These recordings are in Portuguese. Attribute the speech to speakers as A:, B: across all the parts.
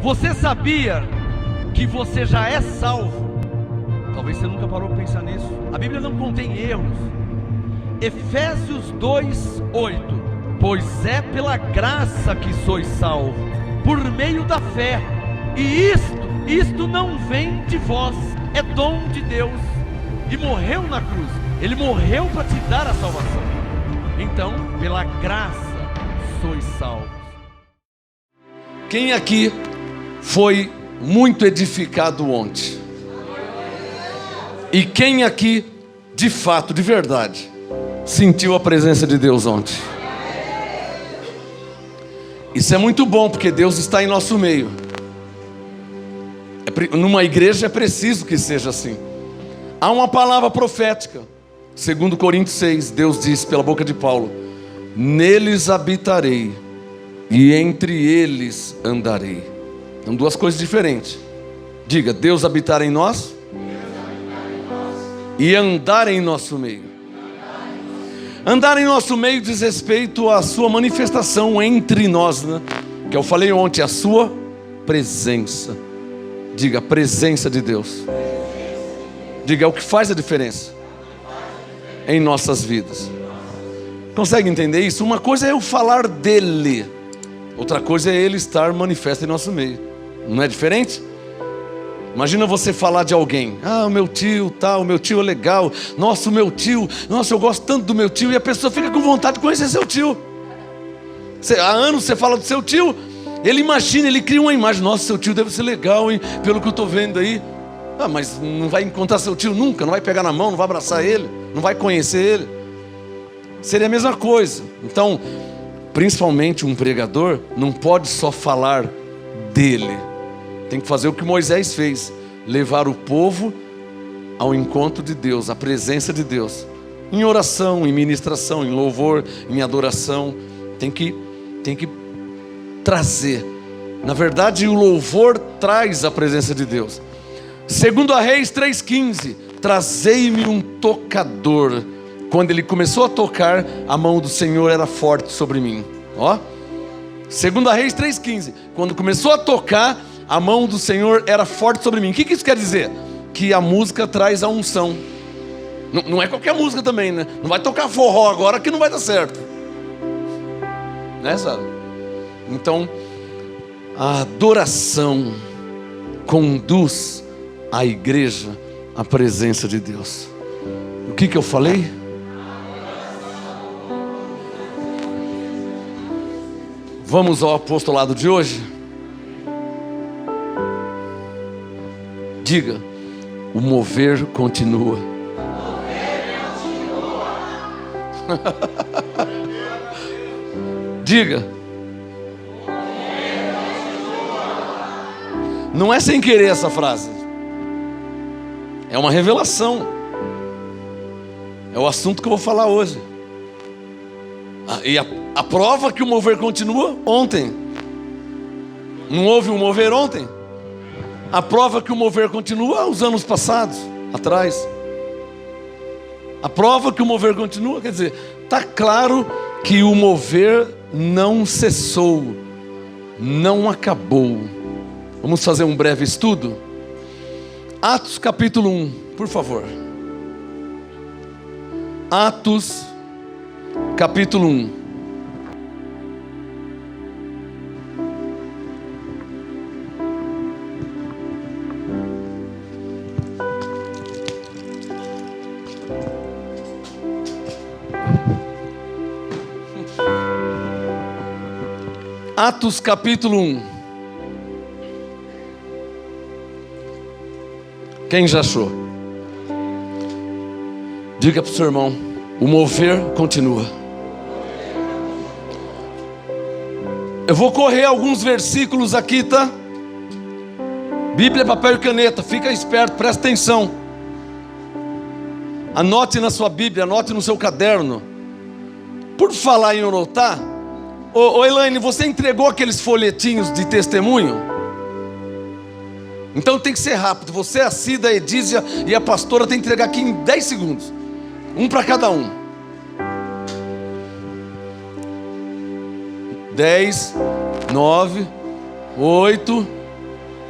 A: Você sabia que você já é salvo? Talvez você nunca parou para pensar nisso. A Bíblia não contém erros. Efésios 2:8. Pois é pela graça que sois salvos, por meio da fé. E isto não vem de vós, é dom de Deus. E morreu na cruz. Ele morreu para te dar a salvação. Então, pela graça sois salvos.
B: Quem aqui foi muito edificado ontem? E quem aqui, de fato, de verdade, sentiu a presença de Deus ontem? Isso é muito bom, porque Deus está em nosso meio. Numa igreja é preciso que seja assim. Há uma palavra profética. 2 Coríntios 6, Deus diz pela boca de Paulo: neles habitarei e entre eles andarei. São duas coisas diferentes. Diga: Deus habitar em nós e andar em nosso meio. Andar em nosso meio diz respeito à sua manifestação entre nós, né? Que eu falei ontem, a sua presença. Diga: a presença de Deus. Diga: é o que faz a diferença em nossas vidas. Consegue entender isso? Uma coisa é eu falar dele, outra coisa é ele estar manifesto em nosso meio. Não é diferente? Imagina você falar de alguém: ah, o meu tio tal, o meu tio é legal. Nossa, o meu tio, nossa, eu gosto tanto do meu tio. E a pessoa fica com vontade de conhecer seu tio. Há anos você fala do seu tio, ele imagina, ele cria uma imagem: nossa, seu tio deve ser legal, hein? Pelo que eu estou vendo aí. Ah, mas não vai encontrar seu tio nunca, não vai pegar na mão, não vai abraçar ele, não vai conhecer ele. Seria a mesma coisa. Então, principalmente um pregador não pode só falar dele. Tem que fazer o que Moisés fez: levar o povo ao encontro de Deus, à presença de Deus, em oração, em ministração, em louvor, em adoração. Tem que trazer. Na verdade, o louvor traz a presença de Deus. 2 Reis 3,15: trazei-me um tocador. Quando ele começou a tocar, a mão do Senhor era forte sobre mim. Ó, 2 Reis 3,15: quando começou a tocar, a mão do Senhor era forte sobre mim. O que isso quer dizer? Que a música traz a unção. Não é qualquer música também, né? Não vai tocar forró agora que não vai dar certo, né, sabe? Então, a adoração conduz a igreja à presença de Deus. O que eu falei? Vamos ao apostolado de hoje? Diga: o mover continua. Diga: não é sem querer essa frase, é uma revelação. É o assunto que eu vou falar hoje. E a prova que o mover continua, ontem. Não houve um mover ontem? A prova que o mover continua, os anos passados, atrás. A prova que o mover continua, quer dizer, está claro que o mover não cessou, não acabou. Vamos fazer um breve estudo? Atos capítulo 1, por favor. Atos capítulo 1. Atos capítulo 1. Quem já achou? Diga para o seu irmão: o mover continua. Eu vou correr alguns versículos aqui, tá? Bíblia, papel e caneta, fica esperto, presta atenção. Anote na sua Bíblia, anote no seu caderno. Por falar em anotar, ô Elaine, você entregou aqueles folhetinhos de testemunho? Então tem que ser rápido. Você, a Cida, a Edísia e a pastora tem que entregar aqui em 10 segundos. Um para cada um. 10, 9, 8,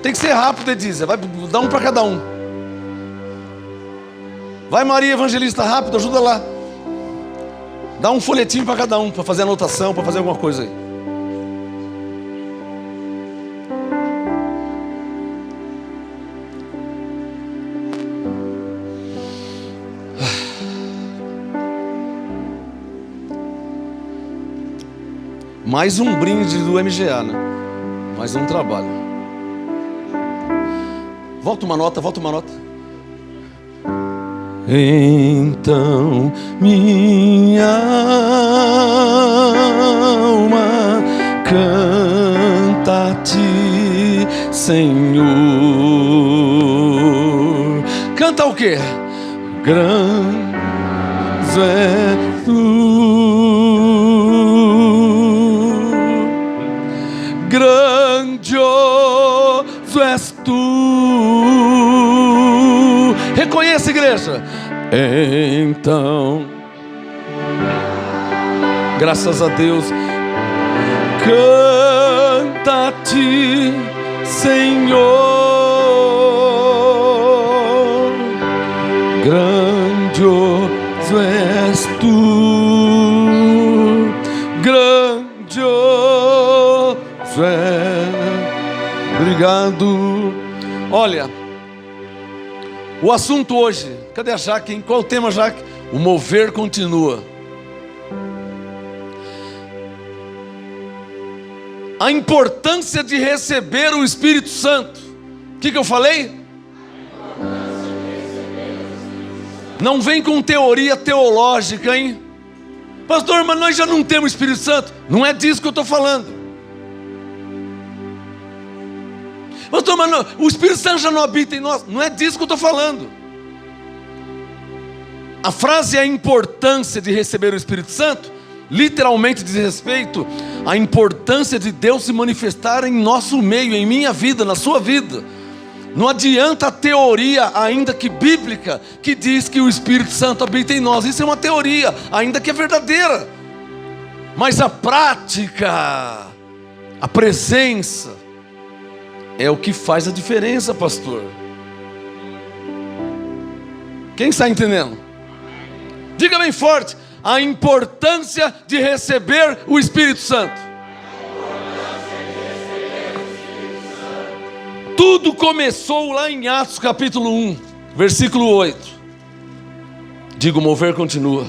B: Tem que ser rápido, Edízia. Vai dar um para cada um. Vai, Maria Evangelista, rápido, ajuda lá. Dá um folhetinho para cada um, para fazer anotação, para fazer alguma coisa aí. Mais um brinde do MGA, né? Mais um trabalho. Volta uma nota, volta uma nota. Então minha alma canta a ti, Senhor. Canta o quê? Grande é tu, grandioso és tu. Reconheça, igreja. Então, graças a Deus, canta a ti, Senhor. Grandioso és tu, grandioso és. Obrigado. Olha, o assunto hoje, cadê a Jaque, hein? Qual o tema, Jaque? O mover continua. A importância de receber o Espírito Santo. O que eu falei? Não vem com teoria teológica, hein? Pastor, mas nós já não temos Espírito Santo. Não é disso que eu estou falando. Pastor, mas não, o Espírito Santo já não habita em nós. Não é disso que eu estou falando. A frase a importância de receber o Espírito Santo literalmente diz respeito à importância de Deus se manifestar em nosso meio, em minha vida, na sua vida. Não adianta a teoria, ainda que bíblica, que diz que o Espírito Santo habita em nós. Isso é uma teoria, ainda que é verdadeira. Mas a prática, a presença, é o que faz a diferença, pastor. Quem está entendendo? Diga bem forte: a importância de receber o Espírito Santo. Tudo começou lá em Atos capítulo 1, versículo 8. Digo, mover continua.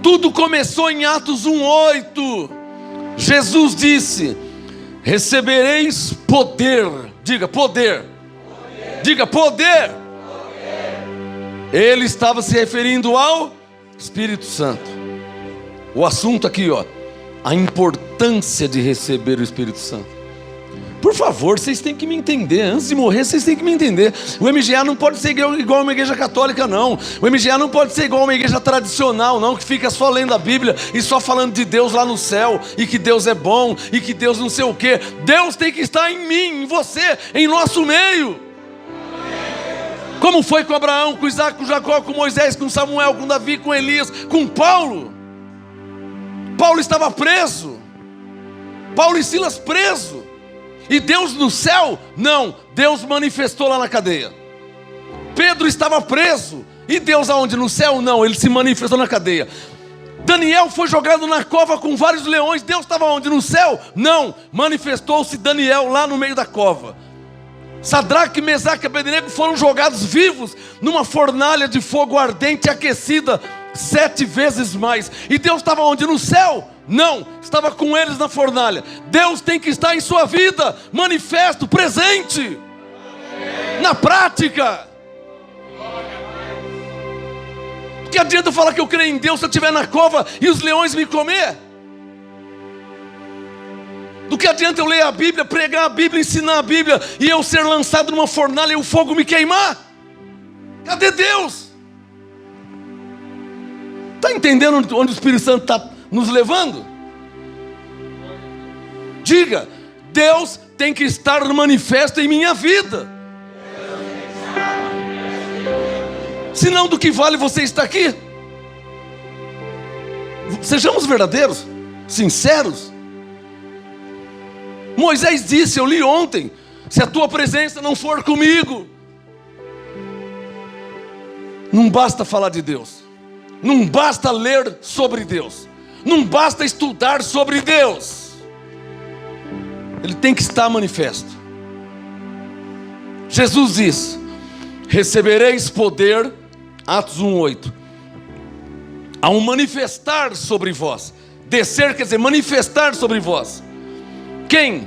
B: Tudo começou em Atos 1:8. Jesus disse: recebereis poder. Diga, poder. Diga, poder. Ele estava se referindo ao Espírito Santo. O assunto aqui, ó, a importância de receber o Espírito Santo. Por favor, vocês têm que me entender. Antes de morrer, vocês têm que me entender. O MGA não pode ser igual uma igreja católica, não. O MGA não pode ser igual uma igreja tradicional, não, que fica só lendo a Bíblia e só falando de Deus lá no céu, e que Deus é bom, e que Deus não sei o quê. Deus tem que estar em mim, em você, em nosso meio. Como foi com Abraão, com Isaac, com Jacó, com Moisés, com Samuel, com Davi, com Elias, com Paulo. Paulo estava preso. Paulo e Silas preso. E Deus no céu? Não, Deus manifestou lá na cadeia. Pedro estava preso. E Deus aonde? No céu? Não, ele se manifestou na cadeia. Daniel foi jogado na cova com vários leões. Deus estava onde? No céu? Não, manifestou-se Daniel lá no meio da cova. Sadraque, Mesaque e Abednego foram jogados vivos numa fornalha de fogo ardente aquecida 7 vezes mais. E Deus estava onde? No céu? Não, estava com eles na fornalha. Deus tem que estar em sua vida, manifesto, presente, na prática. Que adianta eu falar que eu creio em Deus se eu estiver na cova e os leões me comer? Do que adianta eu ler a Bíblia, pregar a Bíblia, ensinar a Bíblia e eu ser lançado numa fornalha e o fogo me queimar? Cadê Deus? Está entendendo onde o Espírito Santo está nos levando? Diga, Deus tem que estar manifesto em minha vida. Senão, do que vale você estar aqui? Sejamos verdadeiros, sinceros. Moisés disse, eu li ontem, se a tua presença não for comigo. Não basta falar de Deus, não basta ler sobre Deus, não basta estudar sobre Deus, Ele tem que estar manifesto. Jesus diz: recebereis poder, Atos 1:8, ao manifestar sobre vós. Descer quer dizer manifestar sobre vós. Quem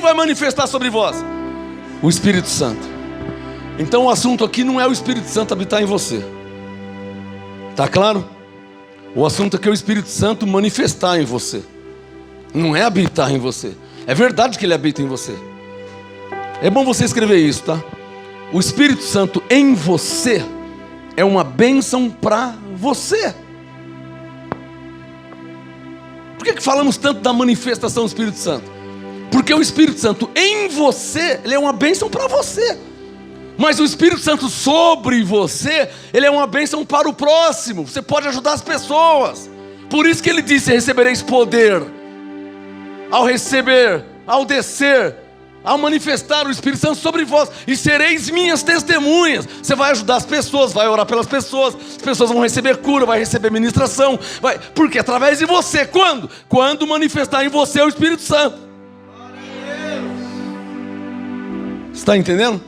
B: vai manifestar sobre vós? O Espírito Santo. Então o assunto aqui não é o Espírito Santo habitar em você, tá claro? O assunto aqui é o Espírito Santo manifestar em você, não é habitar em você. É verdade que Ele habita em você. É bom você escrever isso, tá? O Espírito Santo em você é uma bênção para você. Por que falamos tanto da manifestação do Espírito Santo? Porque o Espírito Santo em você, ele é uma bênção para você. Mas o Espírito Santo sobre você, ele é uma bênção para o próximo. Você pode ajudar as pessoas. Por isso que ele disse: recebereis poder. Ao receber, ao descer, ao manifestar o Espírito Santo sobre vós, e sereis minhas testemunhas. Você vai ajudar as pessoas, vai orar pelas pessoas, as pessoas vão receber cura, vai receber ministração, porque através de você, quando manifestar em você o Espírito Santo. Está entendendo?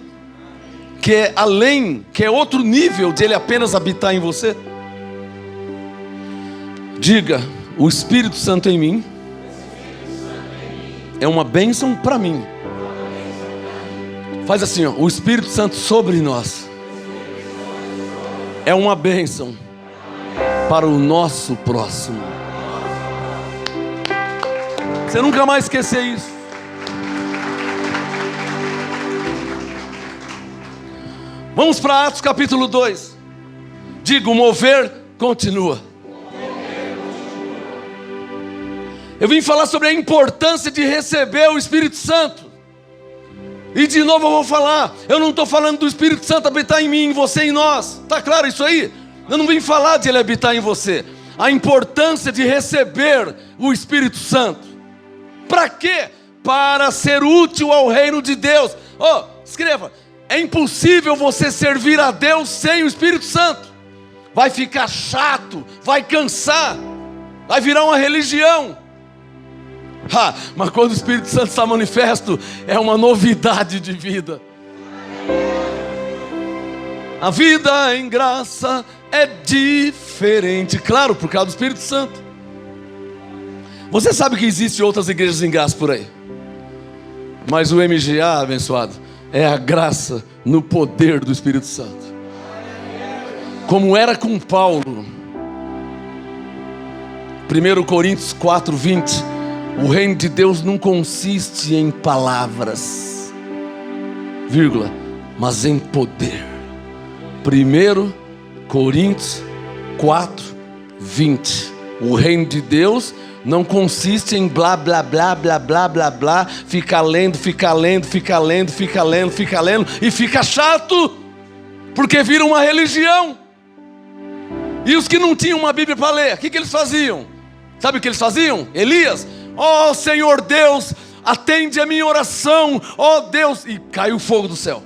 B: Que é além, que é outro nível de Ele apenas habitar em você. Diga: o Espírito Santo em mim é uma bênção para mim. Faz assim, ó: o Espírito Santo sobre nós é uma bênção para o nosso próximo. Você nunca mais esquecer isso. Vamos para Atos capítulo 2. Diga: o mover continua. Eu vim falar sobre a importância de receber o Espírito Santo. E de novo eu vou falar, eu não estou falando do Espírito Santo habitar em mim, em você e em nós. Está claro isso aí? Eu não vim falar de Ele habitar em você. A importância de receber o Espírito Santo. Para quê? Para ser útil ao reino de Deus. Escreva: é impossível você servir a Deus sem o Espírito Santo. Vai ficar chato, vai cansar, vai virar uma religião. Mas quando o Espírito Santo está manifesto, é uma novidade de vida. A vida em graça é diferente, claro, por causa do Espírito Santo. Você sabe que existem outras igrejas em graça por aí, mas o MGA, abençoado, é a graça no poder do Espírito Santo. Como era com Paulo. 1 Coríntios 4:20. O reino de Deus não consiste em palavras, vírgula, mas em poder. 1 Coríntios 4:20. O reino de Deus não consiste em blá, blá, blá, blá, blá, blá, blá, ficar lendo e fica chato, porque vira uma religião. E os que não tinham uma Bíblia para ler, o que eles faziam? Sabe o que eles faziam? Elias: ó Senhor Deus, atende a minha oração, ó Deus, e caiu o fogo do céu.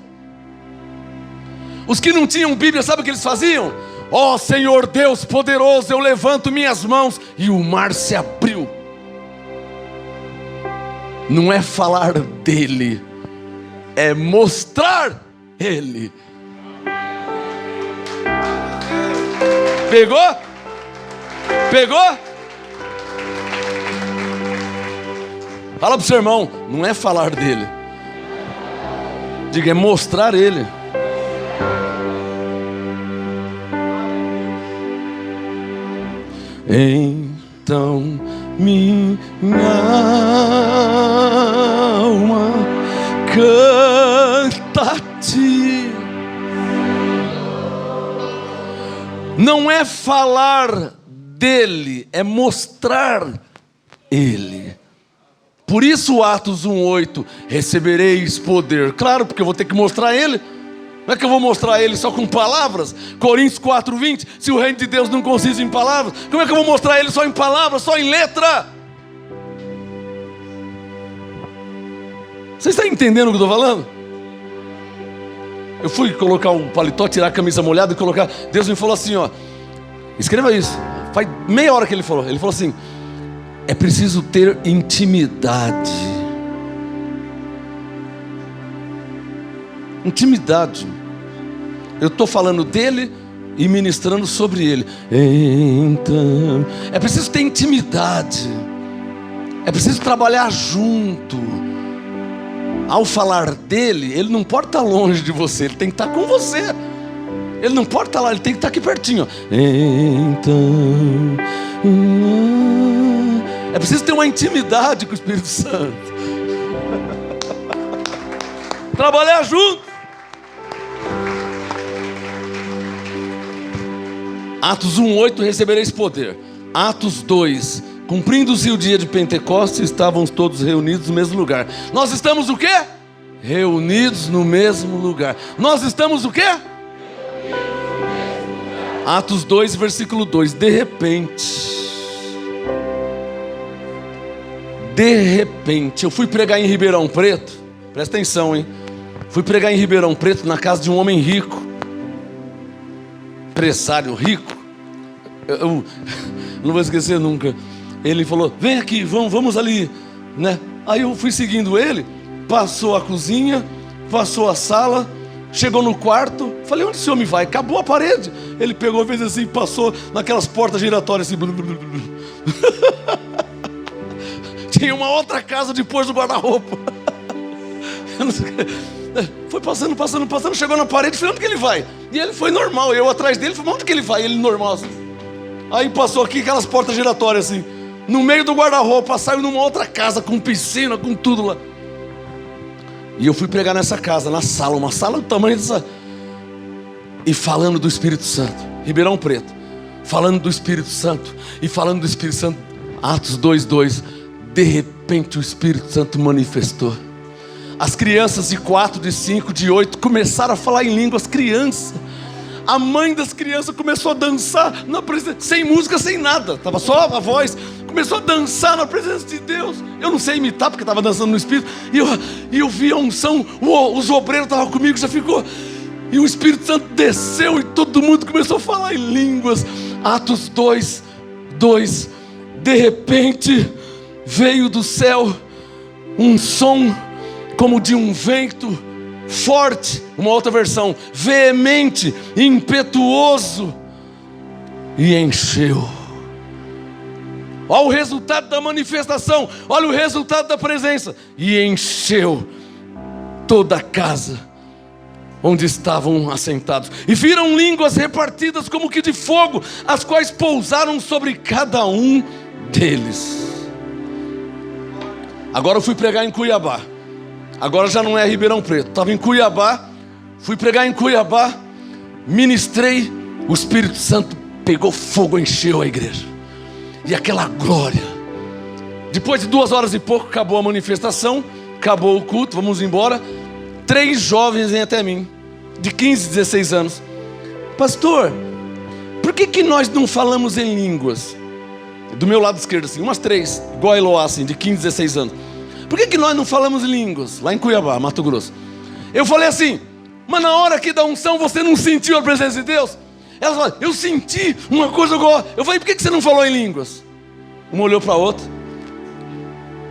B: Os que não tinham Bíblia, sabe o que eles faziam? Ó Senhor Deus poderoso, eu levanto minhas mãos, e o mar se abriu. Não é falar dele, é mostrar ele. Pegou? Pegou? Fala pro seu irmão: não é falar dele, diga: é mostrar ele. Então minha alma canta-te. Não é falar dele, é mostrar ele. Por isso Atos 1:8, recebereis poder. Claro, porque eu vou ter que mostrar ele. Não é que eu vou mostrar ele só com palavras. Coríntios 4:20, se o reino de Deus não consiste em palavras, como é que eu vou mostrar ele só em palavras, só em letra? Você está entendendo o que eu estou falando? Eu fui colocar um paletó, tirar a camisa molhada e colocar. Deus me falou assim, ó. Escreva isso. Faz meia hora que ele falou. Ele falou assim: é preciso ter intimidade. Intimidade. Eu estou falando dele e ministrando sobre ele. Então, é preciso ter intimidade. É preciso trabalhar junto. Ao falar dele, ele não pode estar longe de você, ele tem que estar com você. Ele não pode estar lá, ele tem que estar aqui pertinho. Então, é preciso ter uma intimidade com o Espírito Santo. Trabalhar junto. Atos 1:8, recebereis poder. Atos 2, cumprindo-se o dia de Pentecostes, estávamos todos reunidos no mesmo lugar. Nós estamos o quê? Reunidos no mesmo lugar. Nós estamos o quê? Atos 2, versículo 2. De repente, eu fui pregar em Ribeirão Preto. Presta atenção, hein? Fui pregar em Ribeirão Preto, na casa de um homem rico, empresário rico. Eu não vou esquecer nunca. Ele falou: vem aqui, vamos ali, né? Aí eu fui seguindo ele. Passou a cozinha, passou a sala, chegou no quarto. Falei: onde esse homem vai? Acabou a parede. Ele pegou, fez assim, passou naquelas portas giratórias assim. Tinha uma outra casa depois do guarda-roupa. Foi passando, chegou na parede. Falei: onde que ele vai? E ele foi normal, eu atrás dele. Falei: onde que ele vai? Ele normal assim. Aí passou aqui aquelas portas giratórias assim. No meio do guarda-roupa, saiu numa outra casa com piscina, com tudo lá. E eu fui pregar nessa casa, na sala, uma sala do tamanho dessa. E falando do Espírito Santo, Ribeirão Preto, falando do Espírito Santo, e falando do Espírito Santo. Atos 2:2, de repente o Espírito Santo manifestou. As crianças de 4, de 5, de 8 começaram a falar em línguas. Criança, a mãe das crianças começou a dançar na presença, sem música, sem nada, estava só a voz. Começou a dançar na presença de Deus. Eu não sei imitar porque estava dançando no Espírito. E eu vi a unção. Os obreiros estavam comigo, já ficou. E o Espírito Santo desceu e todo mundo começou a falar em línguas. Atos 2:2. De repente veio do céu um som como de um vento forte. Uma outra versão: veemente, impetuoso, e encheu. Olha o resultado da manifestação. Olha o resultado da presença. E encheu toda a casa onde estavam assentados. E viram línguas repartidas como que de fogo, as quais pousaram sobre cada um deles. Agora eu fui pregar em Cuiabá. Agora já não é Ribeirão Preto. Estava em Cuiabá. Fui pregar em Cuiabá. Ministrei. O Espírito Santo pegou fogo, encheu a igreja. E aquela glória. Depois de 2 horas e pouco, acabou a manifestação, acabou o culto, vamos embora. 3 jovens vêm até mim, de 15, 16 anos. Pastor, por que nós não falamos em línguas? Do meu lado esquerdo assim, umas 3, igual a Eloá assim, de 15, 16 anos. Por que nós não falamos em línguas? Lá em Cuiabá, Mato Grosso. Eu falei assim: mas na hora aqui da unção você não sentiu a presença de Deus? Ela falou: eu senti uma coisa igual. Eu falei: por que você não falou em línguas? Uma olhou para a outra.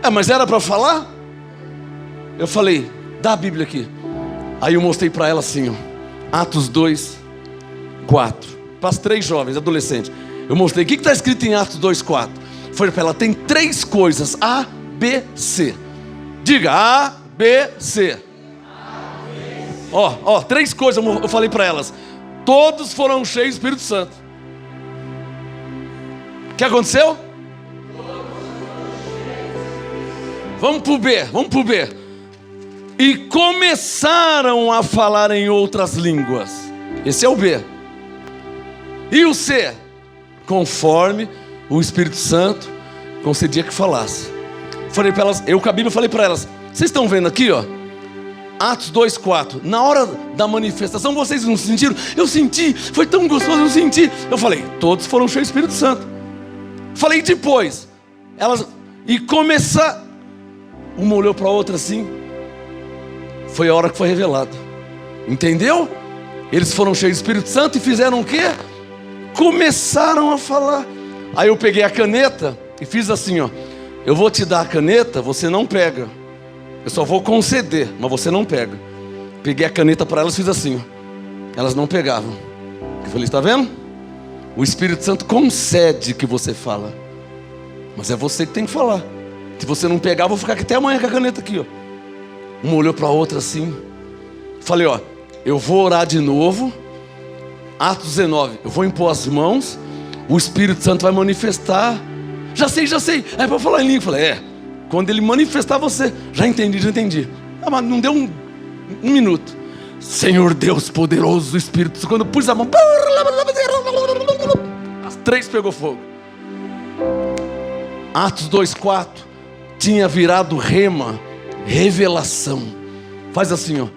B: Mas era para falar? Eu falei: dá a Bíblia aqui. Aí eu mostrei para ela assim, ó, Atos 2:4. Para as 3 jovens, adolescentes. Eu mostrei: o que está escrito em Atos 2:4? Falei para ela: tem 3 coisas, A, B, C. Diga: A, B, C. Ó, 3 coisas eu falei para elas. Todos foram cheios do Espírito Santo. O que aconteceu? Vamos para o B. E começaram a falar em outras línguas. Esse é o B. E o C? Conforme o Espírito Santo concedia que falasse. Falei para elas, eu com a Bíblia falei para elas: vocês estão vendo aqui, ó, Atos 2:4. Na hora da manifestação, vocês não sentiram? Eu senti, foi tão gostoso, eu senti. Eu falei: todos foram cheios do Espírito Santo. Falei depois. Elas, e começar. Uma olhou para a outra assim. Foi a hora que foi revelado. Entendeu? Eles foram cheios do Espírito Santo e fizeram o quê? Começaram a falar. Aí eu peguei a caneta e fiz assim, ó. Eu vou te dar a caneta, você não pega. Eu só vou conceder, mas você não pega. Peguei a caneta para elas e fiz assim, ó. Elas não pegavam. Eu falei, está vendo? O Espírito Santo concede que você fala, mas é você que tem que falar. Se você não pegar, eu vou ficar aqui até amanhã com a caneta aqui, ó. Uma olhou para a outra assim. Falei, ó, eu vou orar de novo. Atos 19, eu vou impor as mãos, o Espírito Santo vai manifestar. Já sei. É para falar em língua. Falei, quando ele manifestar você. Já entendi. Mas não deu um minuto. Senhor Deus poderoso, Espírito Santo. Quando eu pus a mão, as 3 pegou fogo. Atos 2:4 tinha virado rema, revelação. Faz assim, ó.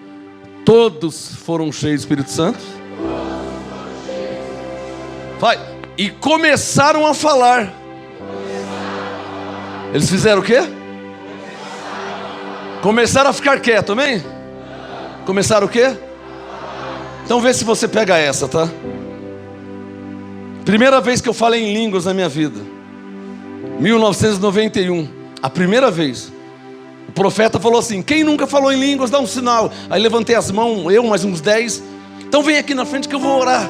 B: Todos foram cheios do Espírito Santo. Vai. E começaram a falar. Eles fizeram o quê? Começaram a ficar quietos, amém? Começaram o quê? Então vê se você pega essa, tá? Primeira vez que eu falei em línguas na minha vida, 1991, a primeira vez. O profeta falou assim, quem nunca falou em línguas, dá um sinal. Aí levantei as mãos, eu mais uns 10. Então vem aqui na frente que eu vou orar.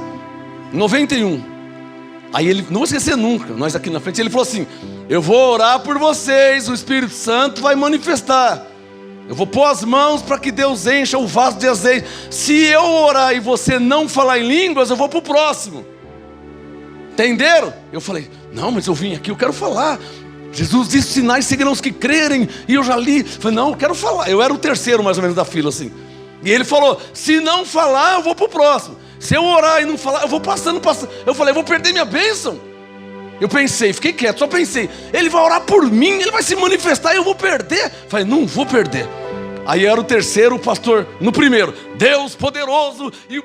B: 91. Aí ele, não vou esquecer nunca, nós aqui na frente, ele falou assim, eu vou orar por vocês, o Espírito Santo vai manifestar. Eu vou pôr as mãos para que Deus encha o vaso de azeite. Se eu orar e você não falar em línguas, eu vou para o próximo. Entenderam? Eu falei, não, mas eu vim aqui, eu quero falar. Jesus disse, sinais seguirão os que crerem. E eu já li, falei, não, eu quero falar. Eu era o terceiro mais ou menos da fila assim. E ele falou, se não falar, eu vou para o próximo. Se eu orar e não falar, eu vou passando. Eu falei, eu vou perder minha bênção. Eu pensei, fiquei quieto, só pensei, ele vai orar por mim, ele vai se manifestar e eu vou perder. Falei, não vou perder. Aí era o terceiro, o pastor, no primeiro, Deus poderoso, e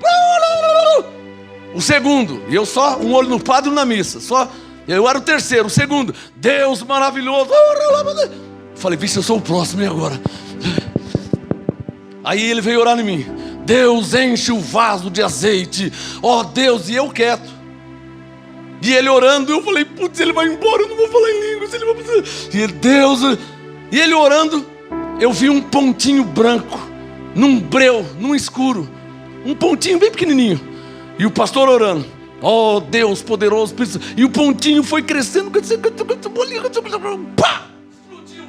B: o segundo, e eu só, um olho no padre e um na missa, só, eu era o terceiro, o segundo, Deus maravilhoso. Falei, vixe, eu sou o próximo, e agora? Aí ele veio orar em mim, Deus enche o vaso de azeite, ó Deus, e eu quieto. E ele orando, eu falei, putz, ele vai embora, eu não vou falar em línguas, ele vai fazer. E ele, Deus, e ele orando, eu vi um pontinho branco, num breu, num escuro, um pontinho bem pequenininho. E o pastor orando, ó Deus poderoso, e o pontinho foi crescendo, pá, explodiu.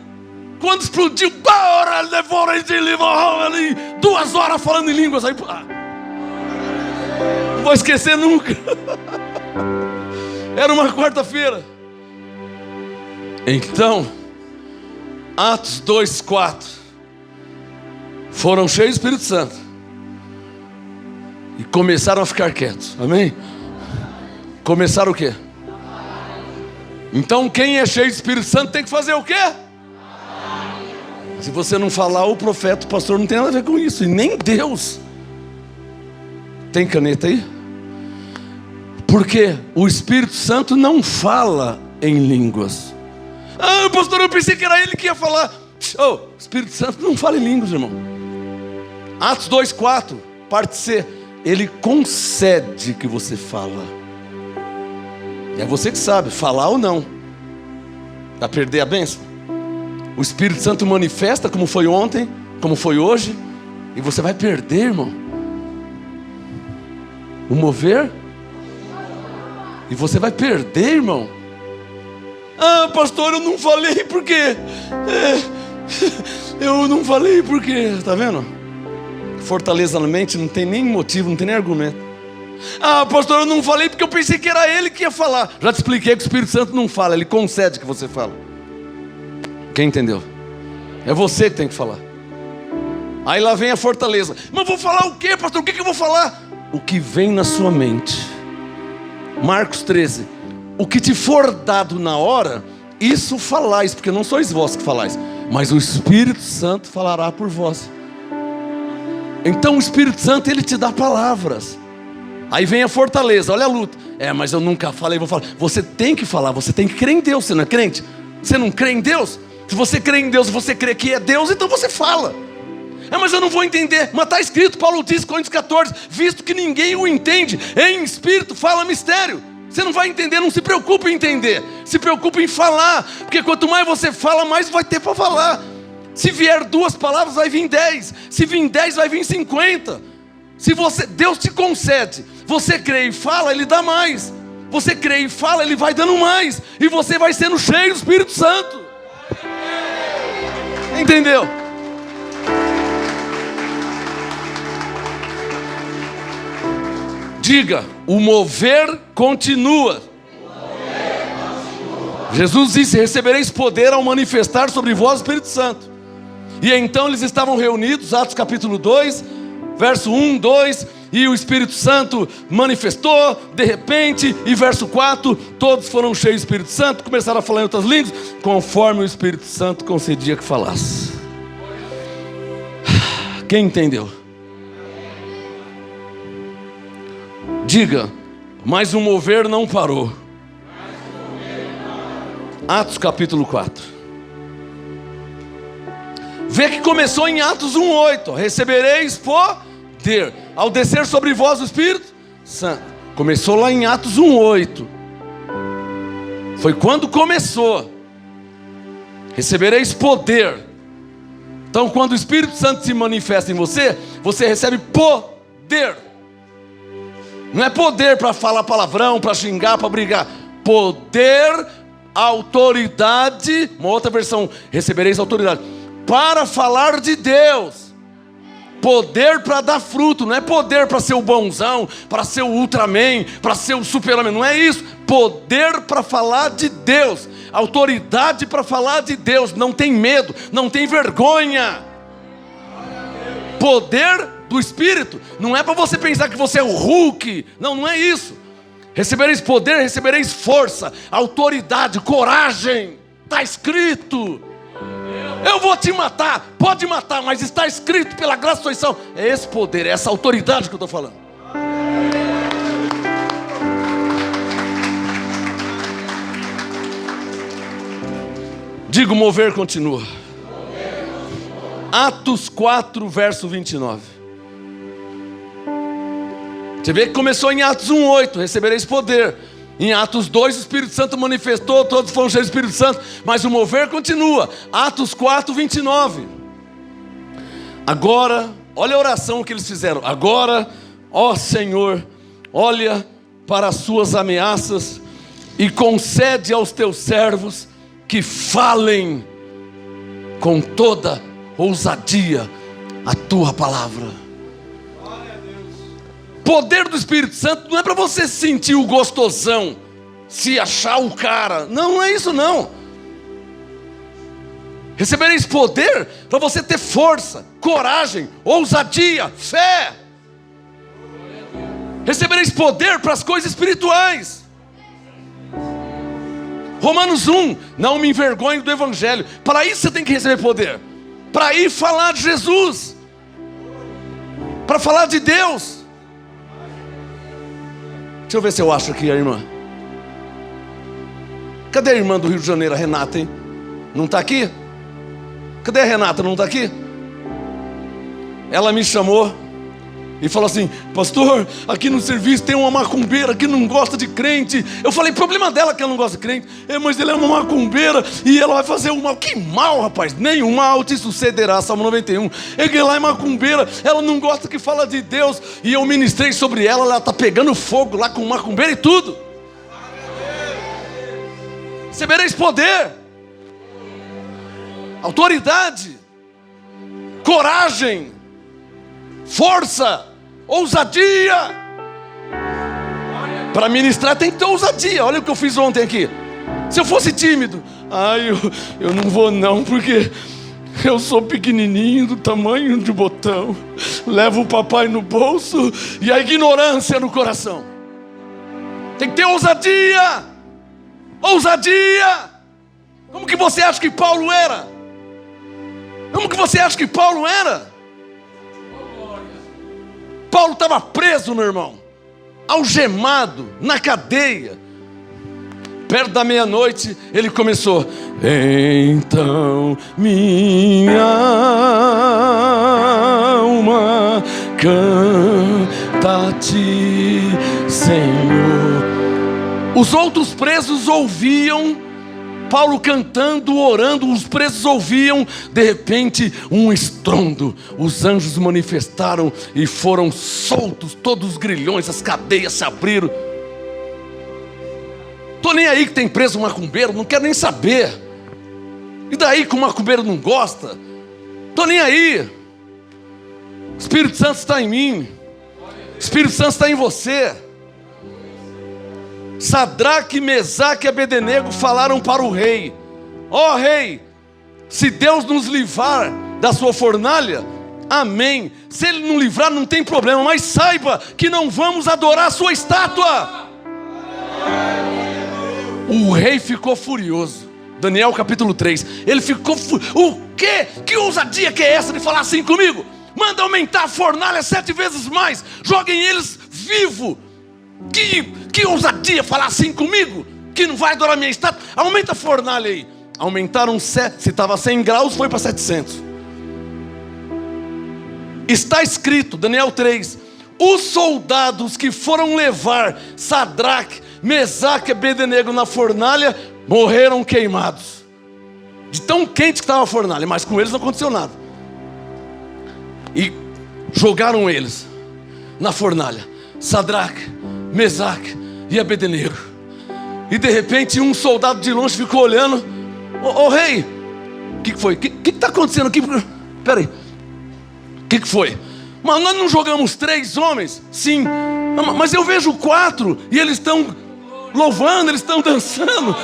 B: Quando explodiu, 2 horas falando em línguas, aí, não vou esquecer nunca. Era uma quarta-feira. Então, Atos 2:4 foram cheios do Espírito Santo e começaram a ficar quietos, amém? Começaram o quê? Então quem é cheio do Espírito Santo tem que fazer o quê? Se você não falar, o profeta, o pastor não tem nada a ver com isso, e nem Deus. Tem caneta aí? Porque o Espírito Santo não fala em línguas. Ah, pastor, eu pensei que era ele que ia falar. O Espírito Santo não fala em línguas, irmão. Atos 2:4, parte C. Ele concede que você fala. E é você que sabe, falar ou não. Vai perder a bênção? O Espírito Santo manifesta como foi ontem, como foi hoje. E você vai perder, irmão. O mover. E você vai perder, irmão. Ah, pastor, eu não falei porque... eu não falei porque... Tá vendo? Fortaleza na mente não tem nem motivo, não tem nem argumento. Ah, pastor, eu não falei porque eu pensei que era ele que ia falar. Já te expliquei que o Espírito Santo não fala, ele concede que você fala. Quem entendeu? É você que tem que falar. Aí lá vem a fortaleza. Mas vou falar o quê, pastor? O que eu vou falar? O que vem na sua mente. Marcos 13, o que te for dado na hora, isso falais, porque não sois vós que falais, mas o Espírito Santo falará por vós. Então o Espírito Santo, ele te dá palavras. Aí vem a fortaleza, olha a luta. Mas eu nunca falei, vou falar. Você tem que falar, você tem que crer em Deus. Você não é crente? Você não crê em Deus? Se você crê em Deus, você crê que é Deus, então você fala. Mas eu não vou entender. Mas está escrito, Paulo diz, Coríntios 14, visto que ninguém o entende, em espírito fala mistério. Você não vai entender, não se preocupe em entender, se preocupe em falar, porque quanto mais você fala, mais vai ter para falar. Se vier 2 palavras, vai vir 10, se vir 10, vai vir 50. Se Deus te concede, você crê e fala, Ele dá mais. Você crê e fala, Ele vai dando mais, e você vai sendo cheio do Espírito Santo. Entendeu? Diga, o mover continua. Jesus disse, recebereis poder ao manifestar sobre vós o Espírito Santo. E então eles estavam reunidos, Atos capítulo 2, verso 1, 2, e o Espírito Santo manifestou, de repente, e verso 4, todos foram cheios do Espírito Santo, começaram a falar em outras línguas, conforme o Espírito Santo concedia que falasse. Quem entendeu? Diga, mas o mover não parou. Atos capítulo 4. Vê que começou em Atos 1:8. Recebereis poder ao descer sobre vós o Espírito Santo. Começou lá em Atos 1:8. Foi quando começou. Recebereis poder. Então quando o Espírito Santo se manifesta em você, você recebe poder. Não é poder para falar palavrão, para xingar, para brigar. Poder, autoridade. Uma outra versão, recebereis autoridade para falar de Deus. Poder para dar fruto. Não é poder para ser o bonzão, para ser o Ultraman, para ser o Super-Homem. Não é isso. Poder para falar de Deus. Autoridade para falar de Deus. Não tem medo, não tem vergonha. Poder do Espírito, não é para você pensar que você é o Hulk, não é isso. Recebereis poder, recebereis força, autoridade, coragem, está escrito. Eu vou te matar, pode matar, mas está escrito pela graça e soição. É esse poder, é essa autoridade que eu estou falando. Digo, mover continua. Atos 4, verso 29. Você vê que começou em Atos 1:8, recebereis poder. Em Atos 2, o Espírito Santo manifestou, todos foram cheios do Espírito Santo, mas o mover continua. Atos 4, 29. Agora, olha a oração que eles fizeram. Agora, ó Senhor, olha para as suas ameaças e concede aos teus servos que falem com toda ousadia a tua palavra. Poder do Espírito Santo não é para você sentir o gostosão, se achar o cara. Não, não é isso não. Recebereis poder para você ter força, coragem, ousadia, fé. Recebereis poder para as coisas espirituais. Romanos 1, não me envergonhe do Evangelho. Para isso você tem que receber poder. Para ir falar de Jesus. Para falar de Deus. Deixa eu ver se eu acho aqui a irmã. Cadê a irmã do Rio de Janeiro, a Renata, hein? Não está aqui? Cadê a Renata? Não está aqui? Ela me chamou e falou assim: pastor, aqui no serviço tem uma macumbeira que não gosta de crente. Eu falei, problema dela que ela não gosta de crente. Mas ela é uma macumbeira e ela vai fazer o mal. Que mal, rapaz? Nenhum mal te sucederá, Salmo 91. Ela é macumbeira, ela não gosta que fala de Deus. E eu ministrei sobre ela, ela está pegando fogo lá com macumbeira e tudo. Recebereis poder, autoridade, coragem, força, ousadia. Para ministrar tem que ter ousadia. Olha o que eu fiz ontem aqui. Se eu fosse tímido, eu não vou não, porque eu sou pequenininho, do tamanho de botão, levo o papai no bolso e a ignorância no coração. Tem que ter ousadia. Ousadia. Como que você acha que Paulo era? Como que você acha que Paulo era? Paulo estava preso, meu irmão, algemado, na cadeia. Perto da meia-noite, ele começou: então minha Os outros presos ouviam Paulo cantando, orando, os presos ouviam. De repente, um estrondo. Os anjos manifestaram e foram soltos todos os grilhões, as cadeias se abriram. Tô nem aí que tem preso macumbeiro, não quero nem saber. E daí que o macumbeiro não gosta? Tô nem aí. O Espírito Santo está em mim. O Espírito Santo está em você. Sadraque, Mesaque e Abednego falaram para o rei: ó rei, se Deus nos livrar da sua fornalha, amém. Se Ele não livrar, não tem problema, mas saiba que não vamos adorar a sua estátua. O rei ficou furioso. Daniel capítulo 3. Ele ficou o quê? Que ousadia que é essa de falar assim comigo? Manda aumentar a fornalha 7 vezes mais. Joguem eles vivos. Que ousadia falar assim comigo? Que não vai adorar minha estátua? Aumenta a fornalha aí. Aumentaram 7. Se estava 100 graus, foi para 700. Está escrito, Daniel 3. Os soldados que foram levar Sadraque, Mesaque e Abednego na fornalha morreram queimados. De tão quente que estava a fornalha, mas com eles não aconteceu nada. E jogaram eles na fornalha, Sadraque, Mesaque e Abednego. E de repente um soldado de longe ficou olhando. Ô rei, o que foi? O que está acontecendo aqui? Espera aí, o que foi? Mas nós não jogamos 3 homens? Sim, mas eu vejo 4 e eles estão louvando, eles estão dançando.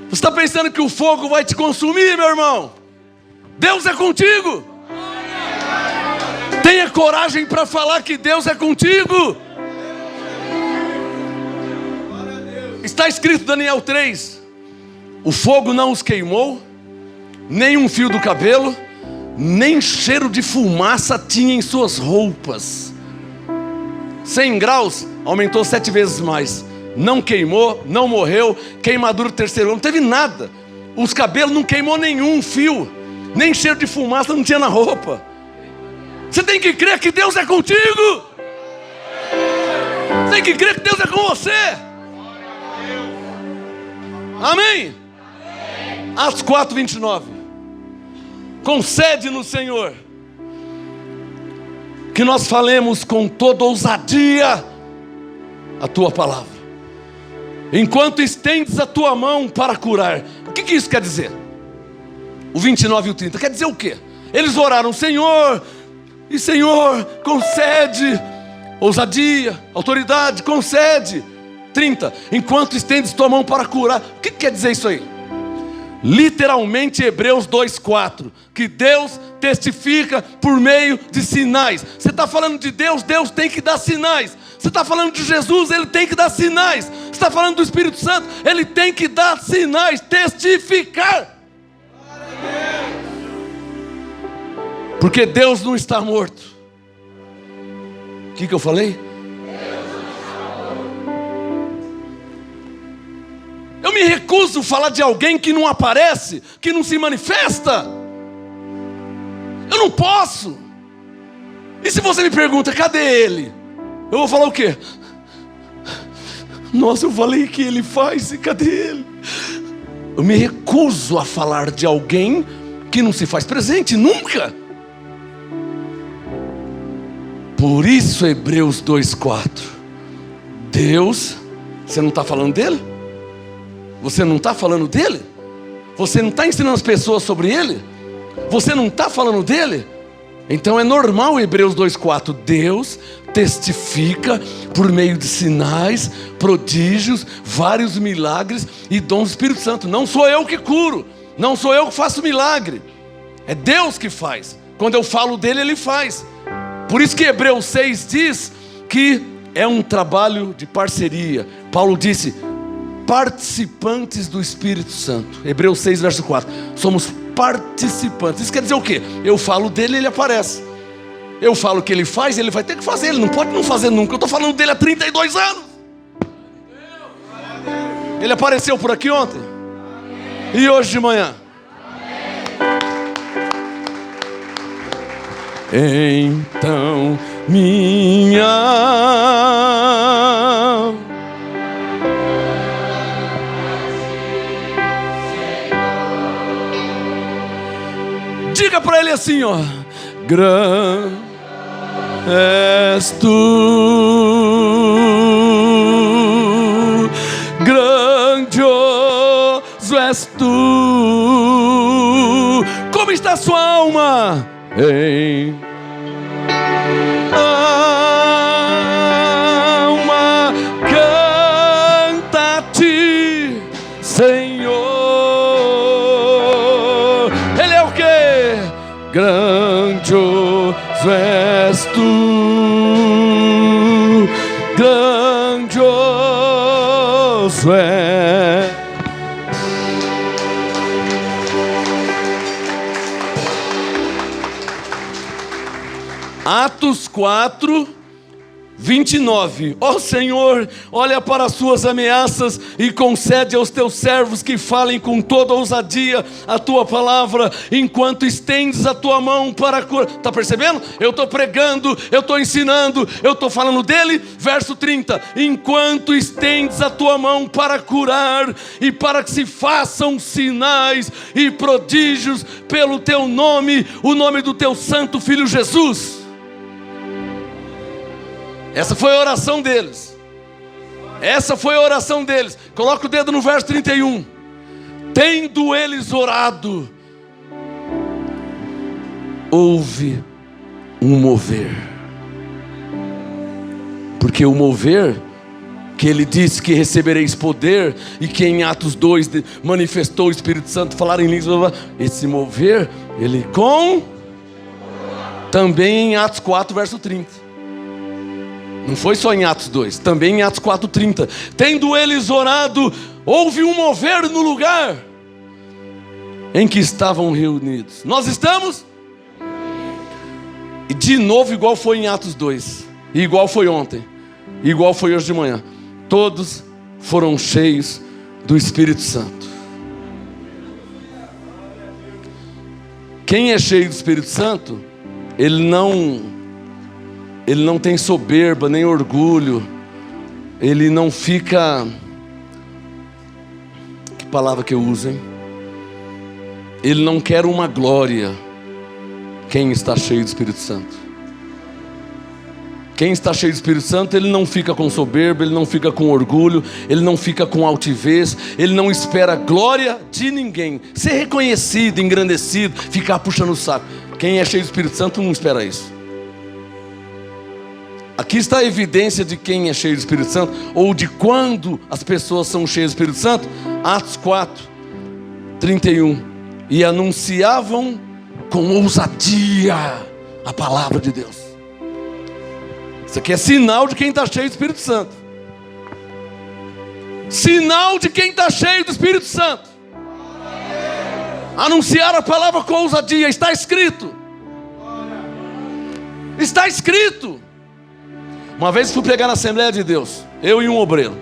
B: Você está pensando que o fogo vai te consumir, meu irmão? Deus é contigo. Tenha coragem para falar que Deus é contigo. Está escrito Daniel 3. O fogo não os queimou, nem um fio do cabelo, nem cheiro de fumaça tinha em suas roupas. 100 graus, aumentou 7 vezes mais. Não queimou, não morreu, queimadura do 3º ano, não teve nada. Os cabelos não queimou nenhum fio, nem cheiro de fumaça não tinha na roupa. Você tem que crer que Deus é contigo. Você tem que crer que Deus é com você. Amém? Atos 4:29. Concede-nos, Senhor, que nós falemos com toda ousadia a Tua palavra, enquanto estendes a Tua mão para curar. O que isso quer dizer? O 29 e o 30 quer dizer o quê? Eles oraram: Senhor, e Senhor, concede ousadia, autoridade, concede. 30, enquanto estendes tua mão para curar. O que quer dizer isso aí? Literalmente Hebreus 2:4, que Deus testifica por meio de sinais. Você está falando de Deus, Deus tem que dar sinais. Você está falando de Jesus, Ele tem que dar sinais. Você está falando do Espírito Santo, Ele tem que dar sinais, testificar. Porque Deus não está morto. O que eu falei? Eu me recuso a falar de alguém que não aparece, que não se manifesta. Eu não posso. E se você me pergunta, cadê ele? Eu vou falar o quê? Nossa, eu falei que ele faz, e cadê ele? Eu me recuso a falar de alguém que não se faz presente, nunca. Por isso Hebreus 2:4. Deus, você não está falando dele? Você não está falando dele? Você não está ensinando as pessoas sobre ele? Você não está falando dele? Então é normal Hebreus 2:4. Deus testifica por meio de sinais, prodígios, vários milagres e dons do Espírito Santo. Não sou eu que curo, não sou eu que faço milagre, é Deus que faz. Quando eu falo dele, Ele faz. Por isso que Hebreus 6 diz que é um trabalho de parceria. Paulo disse: participantes do Espírito Santo. Hebreus 6, verso 4. Somos participantes. Isso quer dizer o quê? Eu falo dele, ele aparece. Eu falo o que ele faz, ele vai ter que fazer. Ele não pode não fazer nunca. Eu estou falando dele há 32 anos. Ele apareceu por aqui ontem. e hoje de manhã. Então minha diga para ele assim, ó: grande és tu, grandioso és tu. Como está a sua alma? Em alma canta-te, Senhor. Ele é o quê? Grandioso és tu, grandioso és. Atos 4, 29. Ó Senhor, olha para as suas ameaças e concede aos teus servos que falem com toda ousadia a tua palavra, enquanto estendes a tua mão para curar. Está percebendo? Eu estou pregando, eu estou ensinando, eu estou falando dele. Verso 30. Enquanto estendes a tua mão para curar e para que se façam sinais e prodígios pelo teu nome, o nome do teu santo filho Jesus. Essa foi a oração deles. Essa foi a oração deles. Coloca o dedo no verso 31. Tendo eles orado, houve um mover. Porque o mover, que ele disse que recebereis poder, e que em Atos 2 manifestou o Espírito Santo, falar em línguas, esse mover, ele também em Atos 4, verso 30. Não foi só em Atos 2, também em Atos 4:30. Tendo eles orado, houve um mover no lugar em que estavam reunidos. Nós estamos? E de novo, igual foi em Atos 2, e igual foi ontem, e igual foi hoje de manhã. Todos foram cheios do Espírito Santo. Quem é cheio do Espírito Santo, ele não tem soberba, nem orgulho. Ele não fica... Que palavra que eu uso, hein? Ele não quer uma glória. Quem está cheio do Espírito Santo? Quem está cheio do Espírito Santo, ele não fica com soberba, ele não fica com orgulho, ele não fica com altivez, ele não espera glória de ninguém. Ser reconhecido, engrandecido, ficar puxando o saco. Quem é cheio do Espírito Santo não espera isso. Aqui está a evidência de quem é cheio do Espírito Santo, ou de quando as pessoas são cheias do Espírito Santo. Atos 4, 31. E anunciavam com ousadia a palavra de Deus. Isso aqui é sinal de quem está cheio do Espírito Santo. Sinal de quem está cheio do Espírito Santo. Anunciar a palavra com ousadia. Está escrito. Está escrito. Uma vez fui pregar na Assembleia de Deus, eu e um obreiro.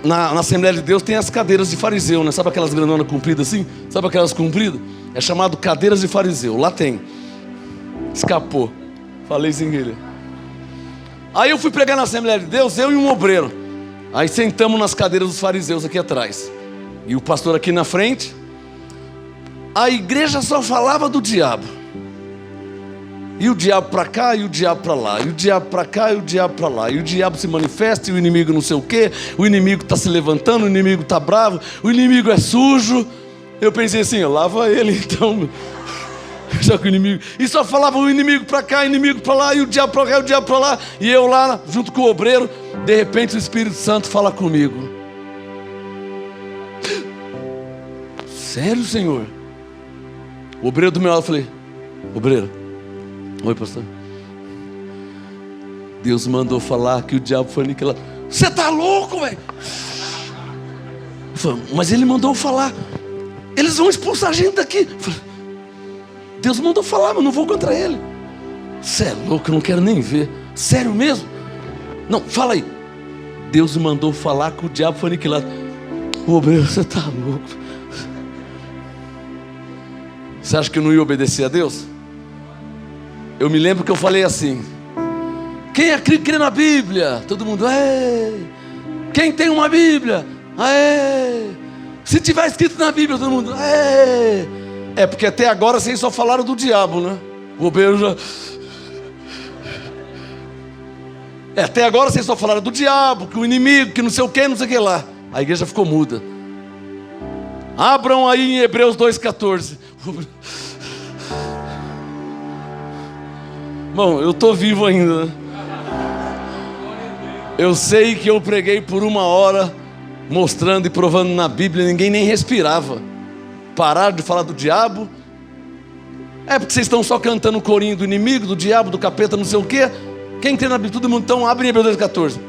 B: Na Assembleia de Deus tem as cadeiras de fariseu, né? Sabe aquelas granonas compridas assim? Sabe aquelas compridas? É chamado cadeiras de fariseu. Lá tem. Escapou. Falei sem querer. Aí eu fui pregar na Assembleia de Deus, eu e um obreiro. Aí sentamos nas cadeiras dos fariseus aqui atrás. E o pastor aqui na frente. A igreja só falava do diabo. E o diabo para cá, e o diabo para lá. E o diabo para cá, e o diabo para lá. E o diabo se manifesta, e o inimigo não sei o quê. O inimigo está se levantando, o inimigo está bravo. O inimigo é sujo. Eu pensei assim, lava ele então. Já que o inimigo... E só falava o inimigo para cá, o inimigo para lá. E o diabo para cá, e o diabo para lá. E eu lá, junto com o obreiro. De repente o Espírito Santo fala comigo. Sério, Senhor? O obreiro do meu lado, eu falei, obreiro, oi, pastor. Deus mandou falar que o diabo foi aniquilado. Você está louco, velho? Mas ele mandou falar. Eles vão expulsar a gente daqui. Deus mandou falar, mas eu não vou contra ele. Você é louco, eu não quero nem ver. Sério mesmo? Não, fala aí. Deus mandou falar que o diabo foi aniquilado. O obreiro, você está louco? Você acha que eu não ia obedecer a Deus? Eu me lembro que eu falei assim: quem crê na Bíblia? Todo mundo, é. Quem tem uma Bíblia? É. Se tiver escrito na Bíblia, todo mundo, é. É porque até agora vocês só falaram do diabo, né? O obreiro já... até agora vocês só falaram do diabo, que o inimigo, que não sei o que, não sei o que lá. A igreja ficou muda. Abram aí em Hebreus 2,14. Bom, eu estou vivo ainda, né? Eu sei que eu preguei por 1 hora, mostrando e provando na Bíblia, ninguém nem respirava. Pararam de falar do diabo. É porque vocês estão só cantando o corinho do inimigo, do diabo, do capeta, não sei o quê. Quem tem na Bíblia? Todo mundo, então abre em Hebreus 2,14.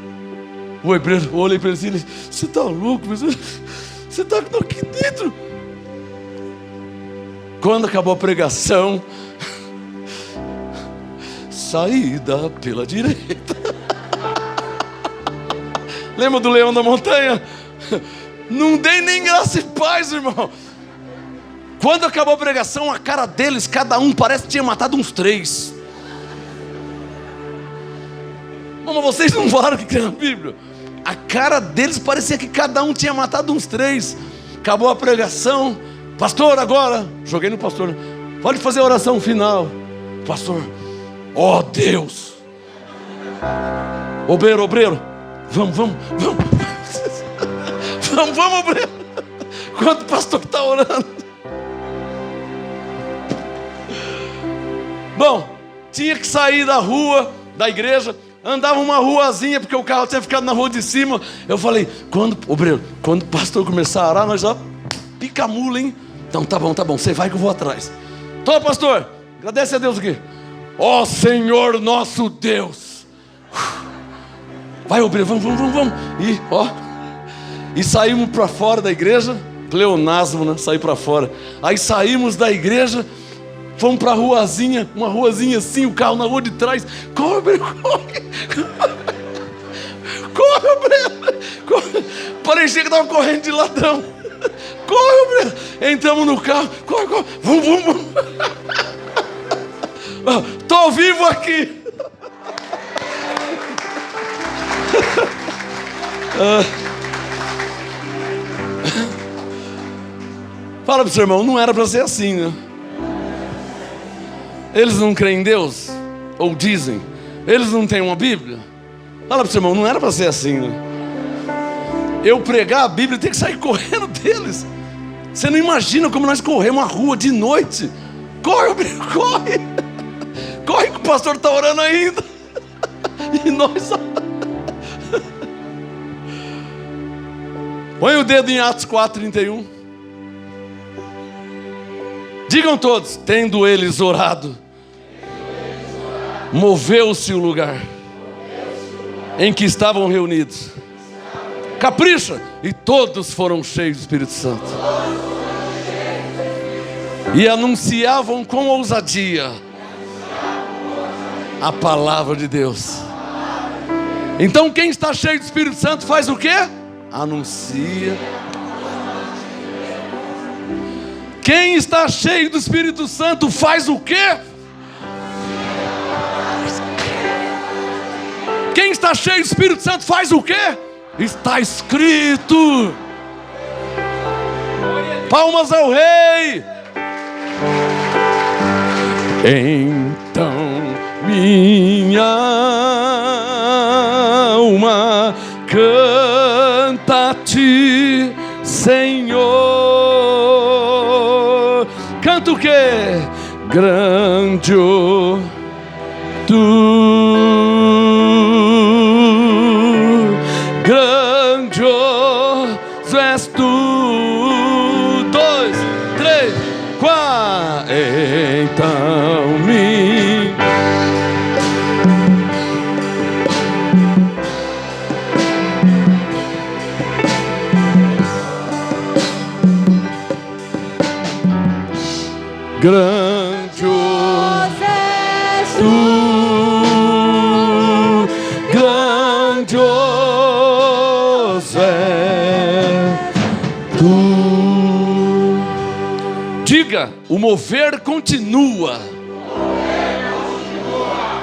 B: O obreiro, eu olhei para ele e disse: você está louco? Você está aqui dentro. Quando acabou a pregação, saída pela direita. Lembra do leão da montanha? Não dei nem graça e paz, irmão. Quando acabou a pregação, a cara deles, cada um parece que tinha matado uns 3. Mas vocês não falaram que crê na Bíblia? A cara deles parecia que cada um tinha matado uns 3. Acabou a pregação. Pastor, agora, joguei no pastor, pode fazer a oração final. Pastor, ó Deus. Obreiro, vamos, obreiro. Quando o pastor está orando. Bom, tinha que sair da rua, da igreja. Andava uma ruazinha, porque o carro tinha ficado na rua de cima. Eu falei, obreiro, quando o pastor começar a orar, nós já pica a mula, hein? Então tá bom, você vai que eu vou atrás. Tô, pastor, agradece a Deus aqui. Ó Senhor nosso Deus. Vai, obreiro, vamos. E saímos para fora da igreja. Pleonasmo, né? Sair para fora. Aí saímos da igreja, fomos para a ruazinha, uma ruazinha assim, o carro na rua de trás. Corre, obreiro, corre. Corre, obreiro. Corre. Parecia que estava correndo de ladrão. Corre, obreiro. Entramos no carro. Corre. Vamos. Estou vivo aqui. Fala para o seu irmão, não era para ser assim, né? Eles não creem em Deus? Ou dizem? Eles não têm uma Bíblia? Fala para o seu irmão, não era para ser assim, né? Eu pregar a Bíblia tem que sair correndo deles. Você não imagina como nós corremos a rua de noite. Corre, corre. Corre que o pastor está orando ainda. E nós... Põe o dedo em Atos 4:31. Digam todos, tendo eles orado, moveu-se o lugar em que estavam reunidos. Capricha! E todos foram cheios do Espírito Santo. E anunciavam com ousadia a palavra de Deus. Então quem está cheio do Espírito Santo faz o quê? Anuncia. Quem está cheio do Espírito Santo faz o quê? Quem está cheio do Espírito Santo faz o quê? Está escrito. Palmas ao Rei. Então minha alma canta a ti, Senhor. Canta o quê? Grande tu, grandioso és tu. 2, 3, 4. Então me grandioso és tu, grandioso és Diga, o mover continua.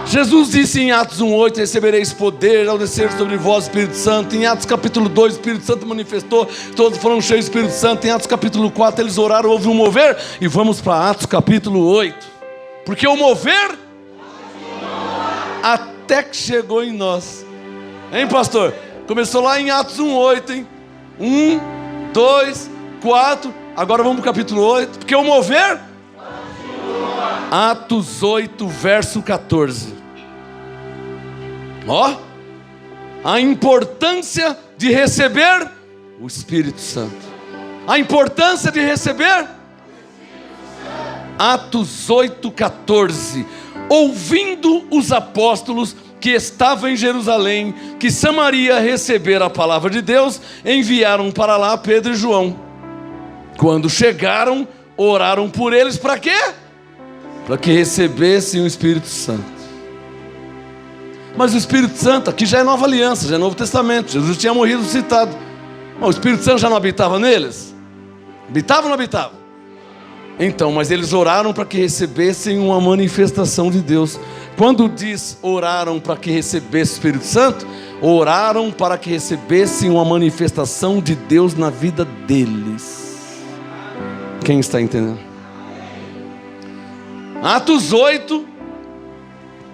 B: Jesus disse em Atos 1:8: recebereis poder ao descer sobre vós o Espírito Santo. Em Atos capítulo 2, o Espírito Santo manifestou, todos foram cheios do Espírito Santo. Em Atos capítulo 4, eles oraram, houve um mover. E vamos para Atos capítulo 8, porque o mover até que chegou em nós. Hein, pastor? Começou lá em Atos 1:8, hein? 1, 2, 4. Agora vamos para o capítulo 8, porque o mover continua. Atos 8, verso 14. Ó, a importância de receber o Espírito Santo. A importância de receber Atos 8, 14. Ouvindo os apóstolos que estavam em Jerusalém, que Samaria recebera a palavra de Deus, enviaram para lá Pedro e João. Quando chegaram, oraram por eles, para quê? Para que recebessem o Espírito Santo. Mas o Espírito Santo, aqui já é nova aliança, já é Novo Testamento. Jesus tinha morrido ressuscitado. O Espírito Santo já não habitava neles? Habitava ou não habitava? Então, mas eles oraram para que recebessem uma manifestação de Deus. Quando diz oraram para que recebessem o Espírito Santo, oraram para que recebessem uma manifestação de Deus na vida deles. Quem está entendendo? Atos 8,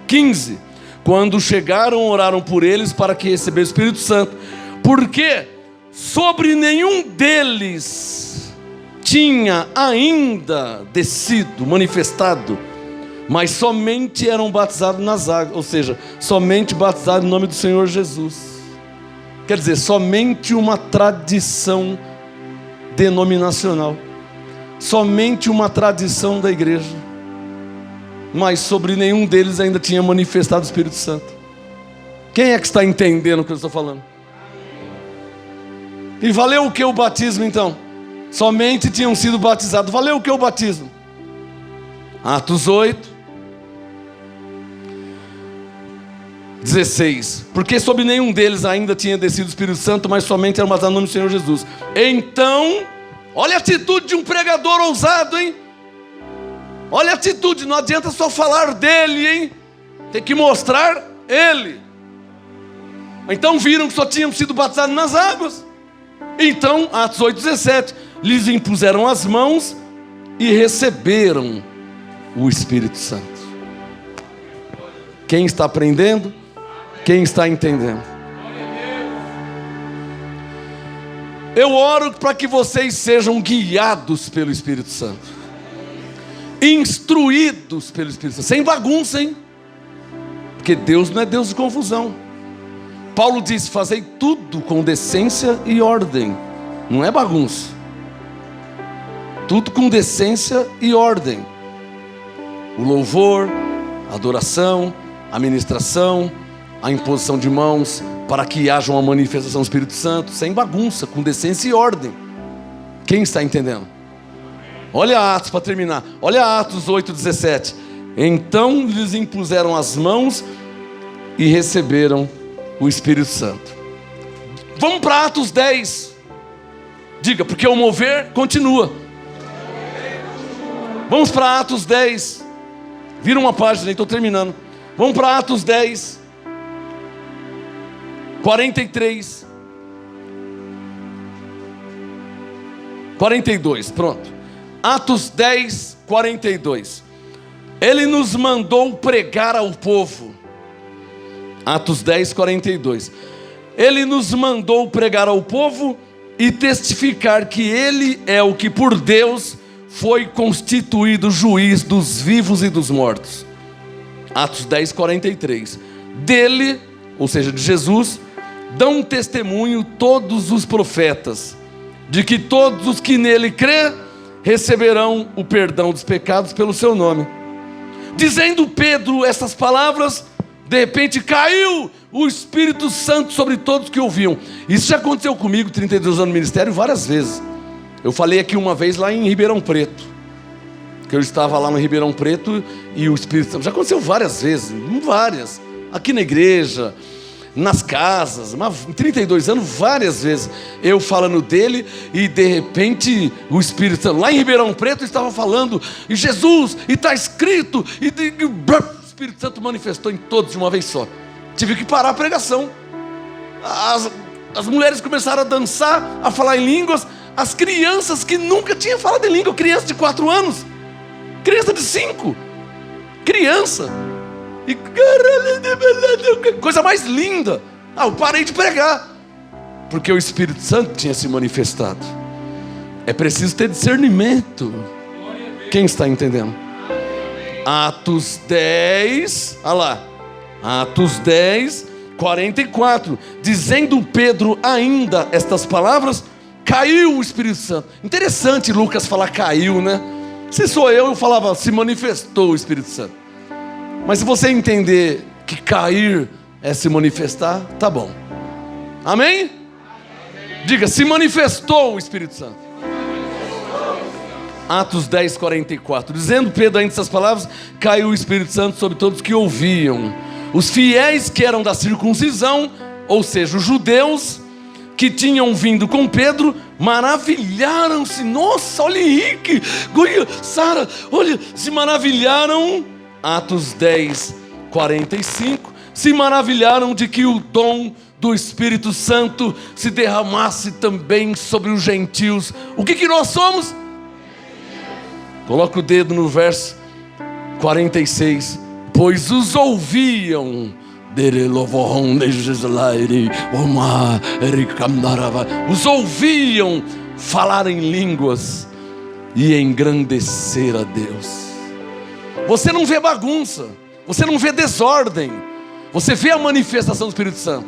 B: 15. Quando chegaram, oraram por eles para que recebessem o Espírito Santo, porque sobre nenhum deles tinha ainda descido, manifestado, mas somente eram batizados nas águas, ou seja, somente batizados em nome do Senhor Jesus. Quer dizer, somente uma tradição denominacional, somente uma tradição da igreja. Mas sobre nenhum deles ainda tinha manifestado o Espírito Santo. Quem é que está entendendo o que eu estou falando? E valeu o que o batismo então? Somente tinham sido batizados. Valeu o que o batismo? Atos 8, 16. Porque sobre nenhum deles ainda tinha descido o Espírito Santo, mas somente eram batizados no nome do Senhor Jesus. Então, olha a atitude de um pregador ousado, hein? Olha a atitude, não adianta só falar dele, hein? Tem que mostrar ele. Então viram que só tinham sido batizados nas águas. Então, Atos 8:17, lhes impuseram as mãos e receberam o Espírito Santo. Quem está aprendendo? Quem está entendendo? Eu oro para que vocês sejam guiados pelo Espírito Santo, instruídos pelo Espírito Santo, sem bagunça, hein? Porque Deus não é Deus de confusão. Paulo diz: fazei tudo com decência e ordem. Não é bagunça. Tudo com decência e ordem. O louvor, a adoração, a ministração, a imposição de mãos, para que haja uma manifestação do Espírito Santo, sem bagunça, com decência e ordem. Quem está entendendo? Olha Atos para terminar. Olha Atos 8:17. Então lhes impuseram as mãos e receberam o Espírito Santo. Vamos para Atos 10. Diga, porque o mover continua. Vamos para Atos 10. Vira uma página, estou terminando. Vamos para Atos 10, 43, 42, pronto. Atos 10, 42. Ele nos mandou pregar ao povo. Atos 10, 42. Ele nos mandou pregar ao povo e testificar que Ele é o que por Deus foi constituído juiz dos vivos e dos mortos. Atos 10, 43. Dele, ou seja, de Jesus, dão testemunho todos os profetas, de que todos os que nele crê receberão o perdão dos pecados pelo seu nome. Dizendo Pedro essas palavras, de repente caiu o Espírito Santo sobre todos que ouviam. Isso já aconteceu comigo, 32 anos no ministério, várias vezes. Eu falei aqui uma vez lá em Ribeirão Preto, que eu estava lá no Ribeirão Preto e o Espírito Santo, já aconteceu várias vezes, várias, aqui na igreja. nas casas, em 32 anos, várias vezes, eu falando dele, e de repente o Espírito Santo, lá em Ribeirão Preto, estava falando, e Jesus, e está escrito, e o Espírito Santo manifestou em todos de uma vez só. Tive que parar a pregação. As mulheres começaram a dançar, a falar em línguas, as crianças que nunca tinham falado em língua, criança de 4 anos, criança de 5, criança, e coisa mais linda. Eu parei de pregar, porque o Espírito Santo tinha se manifestado. É preciso ter discernimento. Quem está entendendo? Atos 10, olha lá, Atos 10, 44, dizendo Pedro ainda estas palavras, caiu o Espírito Santo. Interessante Lucas falar caiu, né? Se sou eu falava se manifestou o Espírito Santo. Mas se você entender que cair é se manifestar, tá bom. Amém? Diga, se manifestou o Espírito Santo. Atos 10, 44. Dizendo Pedro ainda essas palavras, caiu o Espírito Santo sobre todos que ouviam. Os fiéis que eram da circuncisão, ou seja, os judeus que tinham vindo com Pedro, maravilharam-se. Nossa, olha Henrique, Sara, olha, se maravilharam. Atos 10, 45. Se maravilharam de que o dom do Espírito Santo se derramasse também sobre os gentios. O que nós somos? Coloca o dedo no verso 46. Pois os ouviam. Os ouviam falar em línguas e engrandecer a Deus. Você não vê bagunça, você não vê desordem, você vê a manifestação do Espírito Santo,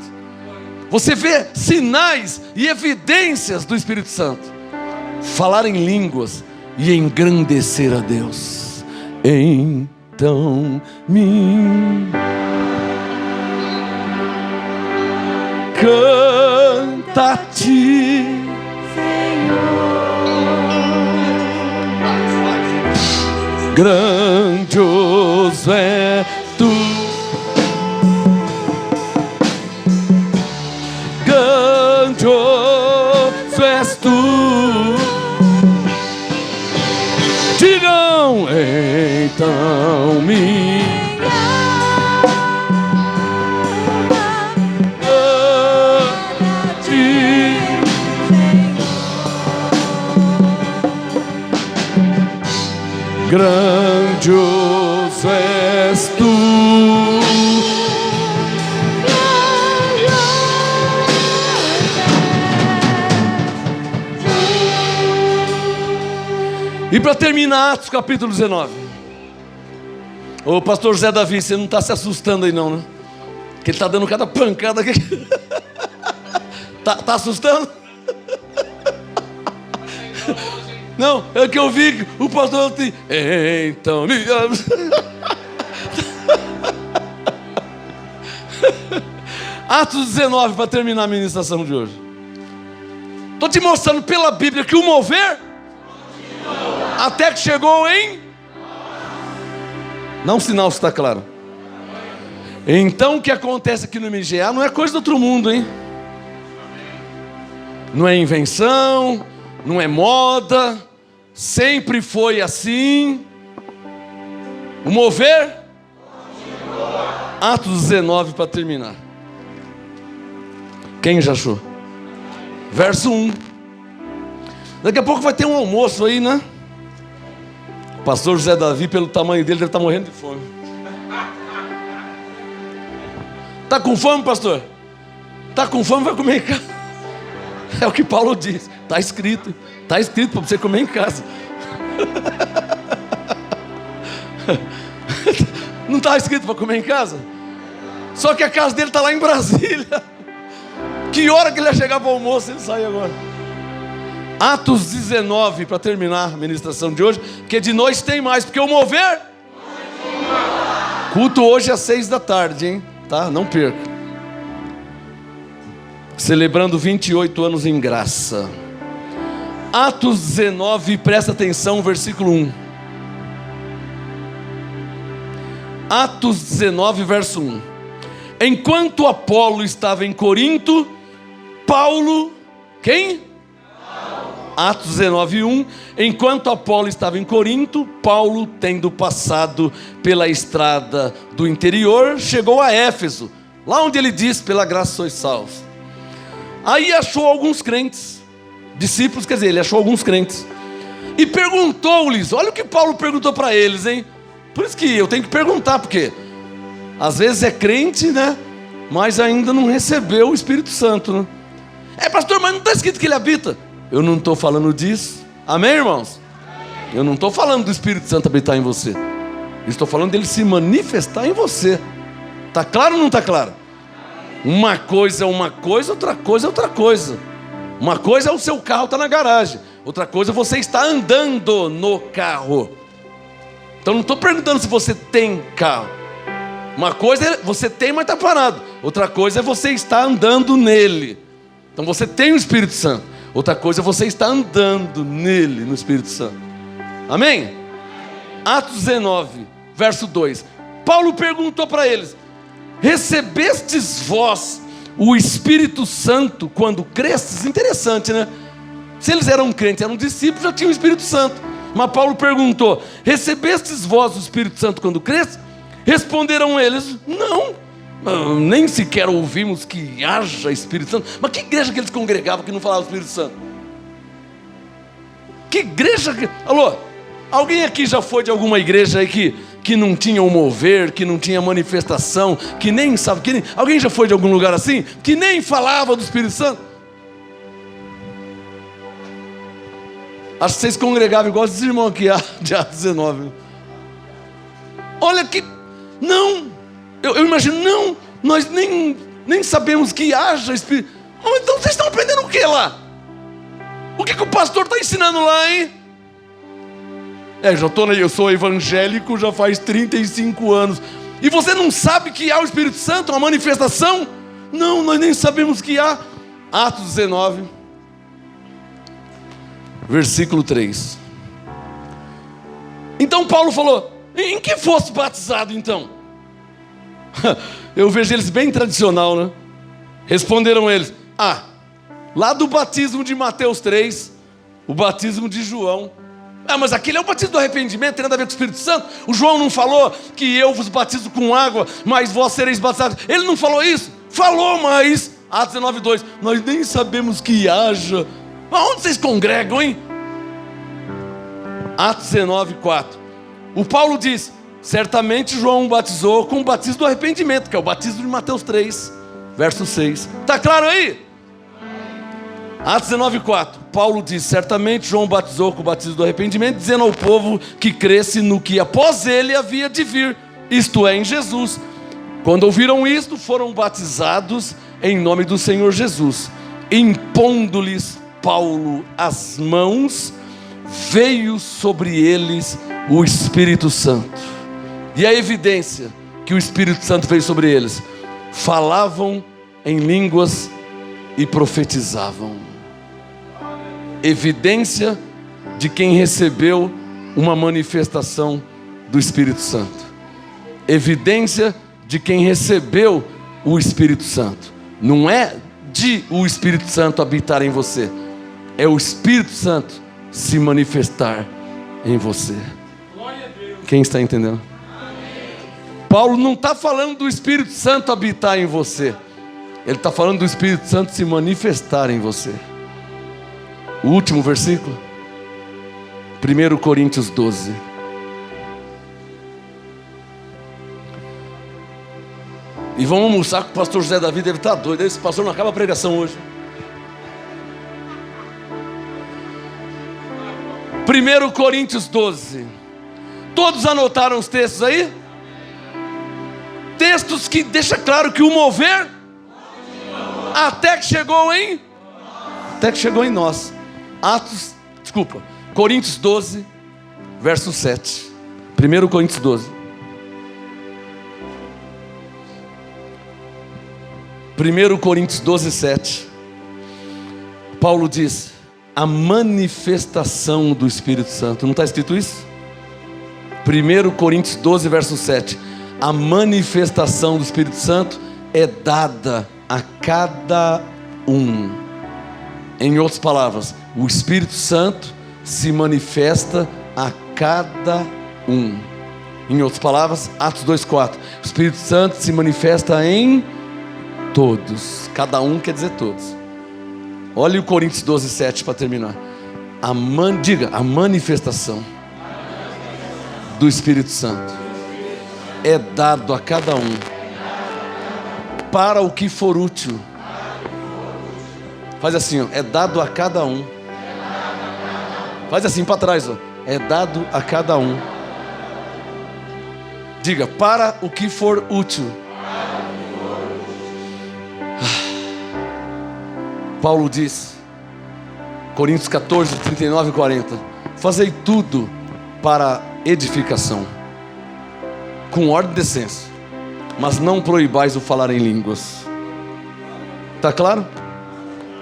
B: você vê sinais e evidências do Espírito Santo. Falar em línguas e engrandecer a Deus. Então me canta a ti, grandioso é tu, grandioso és tu. Digam, então me grandioso és tu. E para terminar, Atos capítulo 19. Ô pastor Zé Davi, você não está se assustando aí não, né? Que ele está dando cada pancada aqui. Tá assustando? Não, é que eu vi o pastor assim, então me... Atos 19, para terminar a ministração de hoje. Estou te mostrando pela Bíblia que o mover até que chegou em... Não, sinal se está claro. Então o que acontece aqui no MGA não é coisa do outro mundo, hein? Não é invenção, não é moda, sempre foi assim. O mover, Atos 19 para terminar. Quem já achou? Verso 1. Daqui a pouco vai ter um almoço aí, né? O pastor José Davi, pelo tamanho dele, deve estar morrendo de fome. Está com fome, pastor? Está com fome, vai comer em casa. É o que Paulo diz. Está escrito para você comer em casa. Não está escrito para comer em casa? Só que a casa dele está lá em Brasília. Que hora que ele vai chegar para o almoço? Ele sai agora. Atos 19, para terminar a ministração de hoje, que de noite tem mais, porque o mover. Culto hoje às 6 da tarde, hein? Tá? Não perca. Celebrando 28 anos em graça. Atos 19, presta atenção, versículo 1. Atos 19, verso 1. Enquanto Apolo estava em Corinto, Paulo, quem? Atos 19:1. Enquanto Apolo estava em Corinto, Paulo, tendo passado pela estrada do interior, chegou a Éfeso, lá onde ele diz: pela graça sois salvos. Aí achou alguns crentes, discípulos, quer dizer, ele achou alguns crentes, e perguntou-lhes, olha o que Paulo perguntou para eles, hein? Por isso que eu tenho que perguntar, porque às vezes é crente, né? Mas ainda não recebeu o Espírito Santo, né? Pastor, mas não está escrito que ele habita. Eu não estou falando disso. Amém, irmãos? Eu não estou falando do Espírito Santo habitar em você. Eu estou falando dele se manifestar em você. Está claro ou não está claro? Uma coisa é uma coisa, outra coisa é outra coisa. Uma coisa é o seu carro está na garagem. Outra coisa é você está andando no carro. Então não estou perguntando se você tem carro. Uma coisa é você tem, mas está parado. Outra coisa é você estar andando nele. Então você tem o Espírito Santo. Outra coisa é você estar andando nele, no Espírito Santo. Amém? Atos 19, verso 2. Paulo perguntou para eles: recebestes vós o Espírito Santo quando crestes? Interessante, né? Se eles eram crentes, eram discípulos, já tinham o Espírito Santo. Mas Paulo perguntou: recebestes vós o Espírito Santo quando crestes? Responderam eles: não, nem sequer ouvimos que haja Espírito Santo. Mas que igreja que eles congregavam que não falava do Espírito Santo? Que igreja que... Alô, alguém aqui já foi de alguma igreja aí que não tinha o mover, que não tinha manifestação, que nem sabe, alguém já foi de algum lugar assim, que nem falava do Espírito Santo? Acho que vocês congregavam igual esses irmãos aqui de Atos 19. Olha que... Não, eu imagino, não, nós nem sabemos que haja Espírito. Então vocês estão aprendendo o que lá? O que o pastor está ensinando lá, hein? Eu sou evangélico já faz 35 anos. E você não sabe que há o Espírito Santo, uma manifestação? Não, nós nem sabemos que há. Atos 19, versículo 3. Então Paulo falou: em que fosse batizado então? Eu vejo eles bem tradicional, né? Responderam eles: lá do batismo de Mateus 3, o batismo de João. Mas aquele é o batismo do arrependimento, tem nada a ver com o Espírito Santo. O João não falou que eu vos batizo com água, mas vós sereis batizados. Ele não falou isso? Falou, mas Atos 19:2, nós nem sabemos que haja. Onde vocês congregam, hein? Atos 19:4. O Paulo diz: certamente João batizou com o batismo do arrependimento, que é o batismo de Mateus 3, verso 6. Está claro aí? Atos 19:4. Paulo diz: certamente João batizou com o batismo do arrependimento, dizendo ao povo que cresce no que após ele havia de vir, isto é, em Jesus. Quando ouviram isto, foram batizados em nome do Senhor Jesus. Impondo-lhes Paulo as mãos, veio sobre eles o Espírito Santo. E a evidência que o Espírito Santo veio sobre eles: falavam em línguas e profetizavam. Evidência de quem recebeu uma manifestação do Espírito Santo. Evidência de quem recebeu o Espírito Santo. Não é de o Espírito Santo habitar em você, é o Espírito Santo se manifestar em você. Quem está entendendo? Paulo não está falando do Espírito Santo habitar em você, ele está falando do Espírito Santo se manifestar em você. O último versículo, 1 Coríntios 12. E vamos almoçar com o pastor José Davi, deve estar doido. Esse pastor não acaba a pregação hoje. 1 Coríntios 12. Todos anotaram os textos aí? Textos que deixam claro que o mover até que chegou em nós. Coríntios 12, verso 7. 1 Coríntios 12. 1 Coríntios 12, 7. Paulo diz: a manifestação do Espírito Santo. Não está escrito isso? 1 Coríntios 12, verso 7. A manifestação do Espírito Santo é dada a cada um. Em outras palavras, o Espírito Santo se manifesta a cada um. Em outras palavras, Atos 2,4, o Espírito Santo se manifesta em todos. Cada um quer dizer todos. Olha o Coríntios 12,7 para terminar. Diga, a manifestação do Espírito Santo é dado a cada um para o que for útil. Faz assim, ó, é dado a cada um. Faz assim para trás, ó, é dado a cada um. Diga, para o que for útil. Paulo diz, Coríntios 14, 39 e 40, fazei tudo para edificação, com ordem e decência, mas não proibais o falar em línguas. Está claro?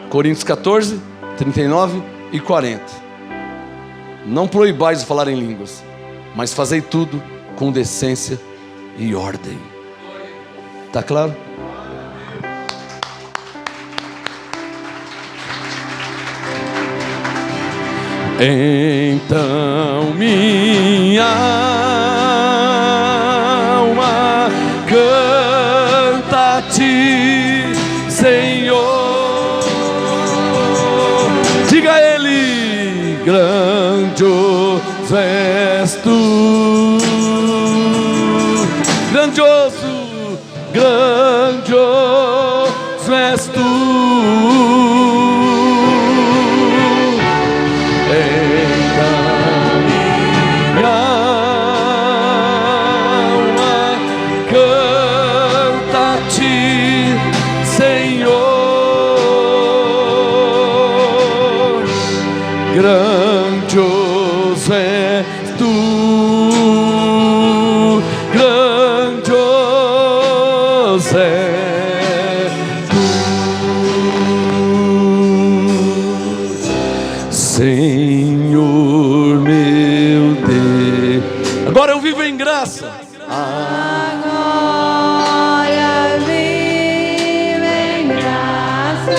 B: Coríntios 14, 39 e 40. Não proibais o falar em línguas, mas fazei tudo com decência e ordem. Está claro? Então minha alma canta a ti, Senhor. Diga a Ele, grandioso és tu, grandioso, grandioso és tu. Grandioso és tu, grandioso és tu, Senhor meu Deus. Agora eu vivo em graça.
C: Agora vivo em graça,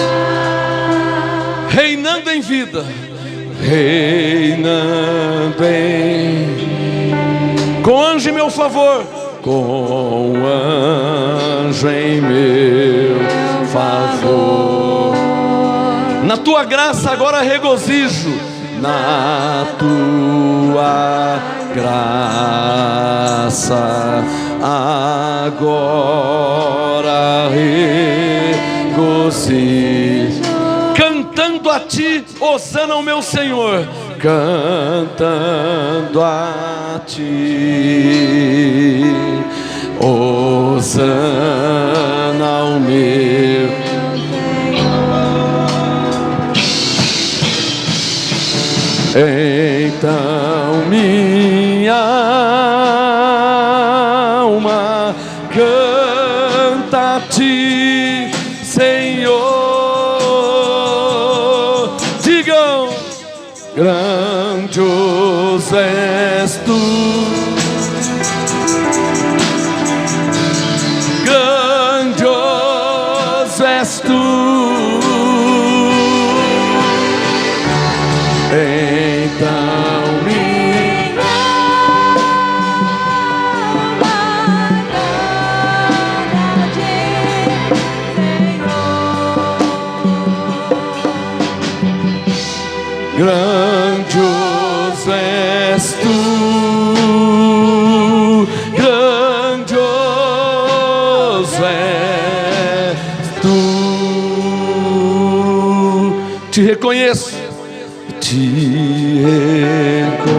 B: Reinando em vida, reinando em, com anjo em meu favor, com anjo em meu favor. Na tua graça agora regozijo, na tua graça agora regozijo, cantando a ti, hosana ao meu Senhor, cantando a ti, hosana ao meu Senhor. Então minha alma canta a ti, Senhor. Digam, grandioso és tu, grandioso és tu. Então minha
C: alma canta a ti, Senhor.
B: grandioso és tu, grandioso és tu. Te reconheço, te reconheço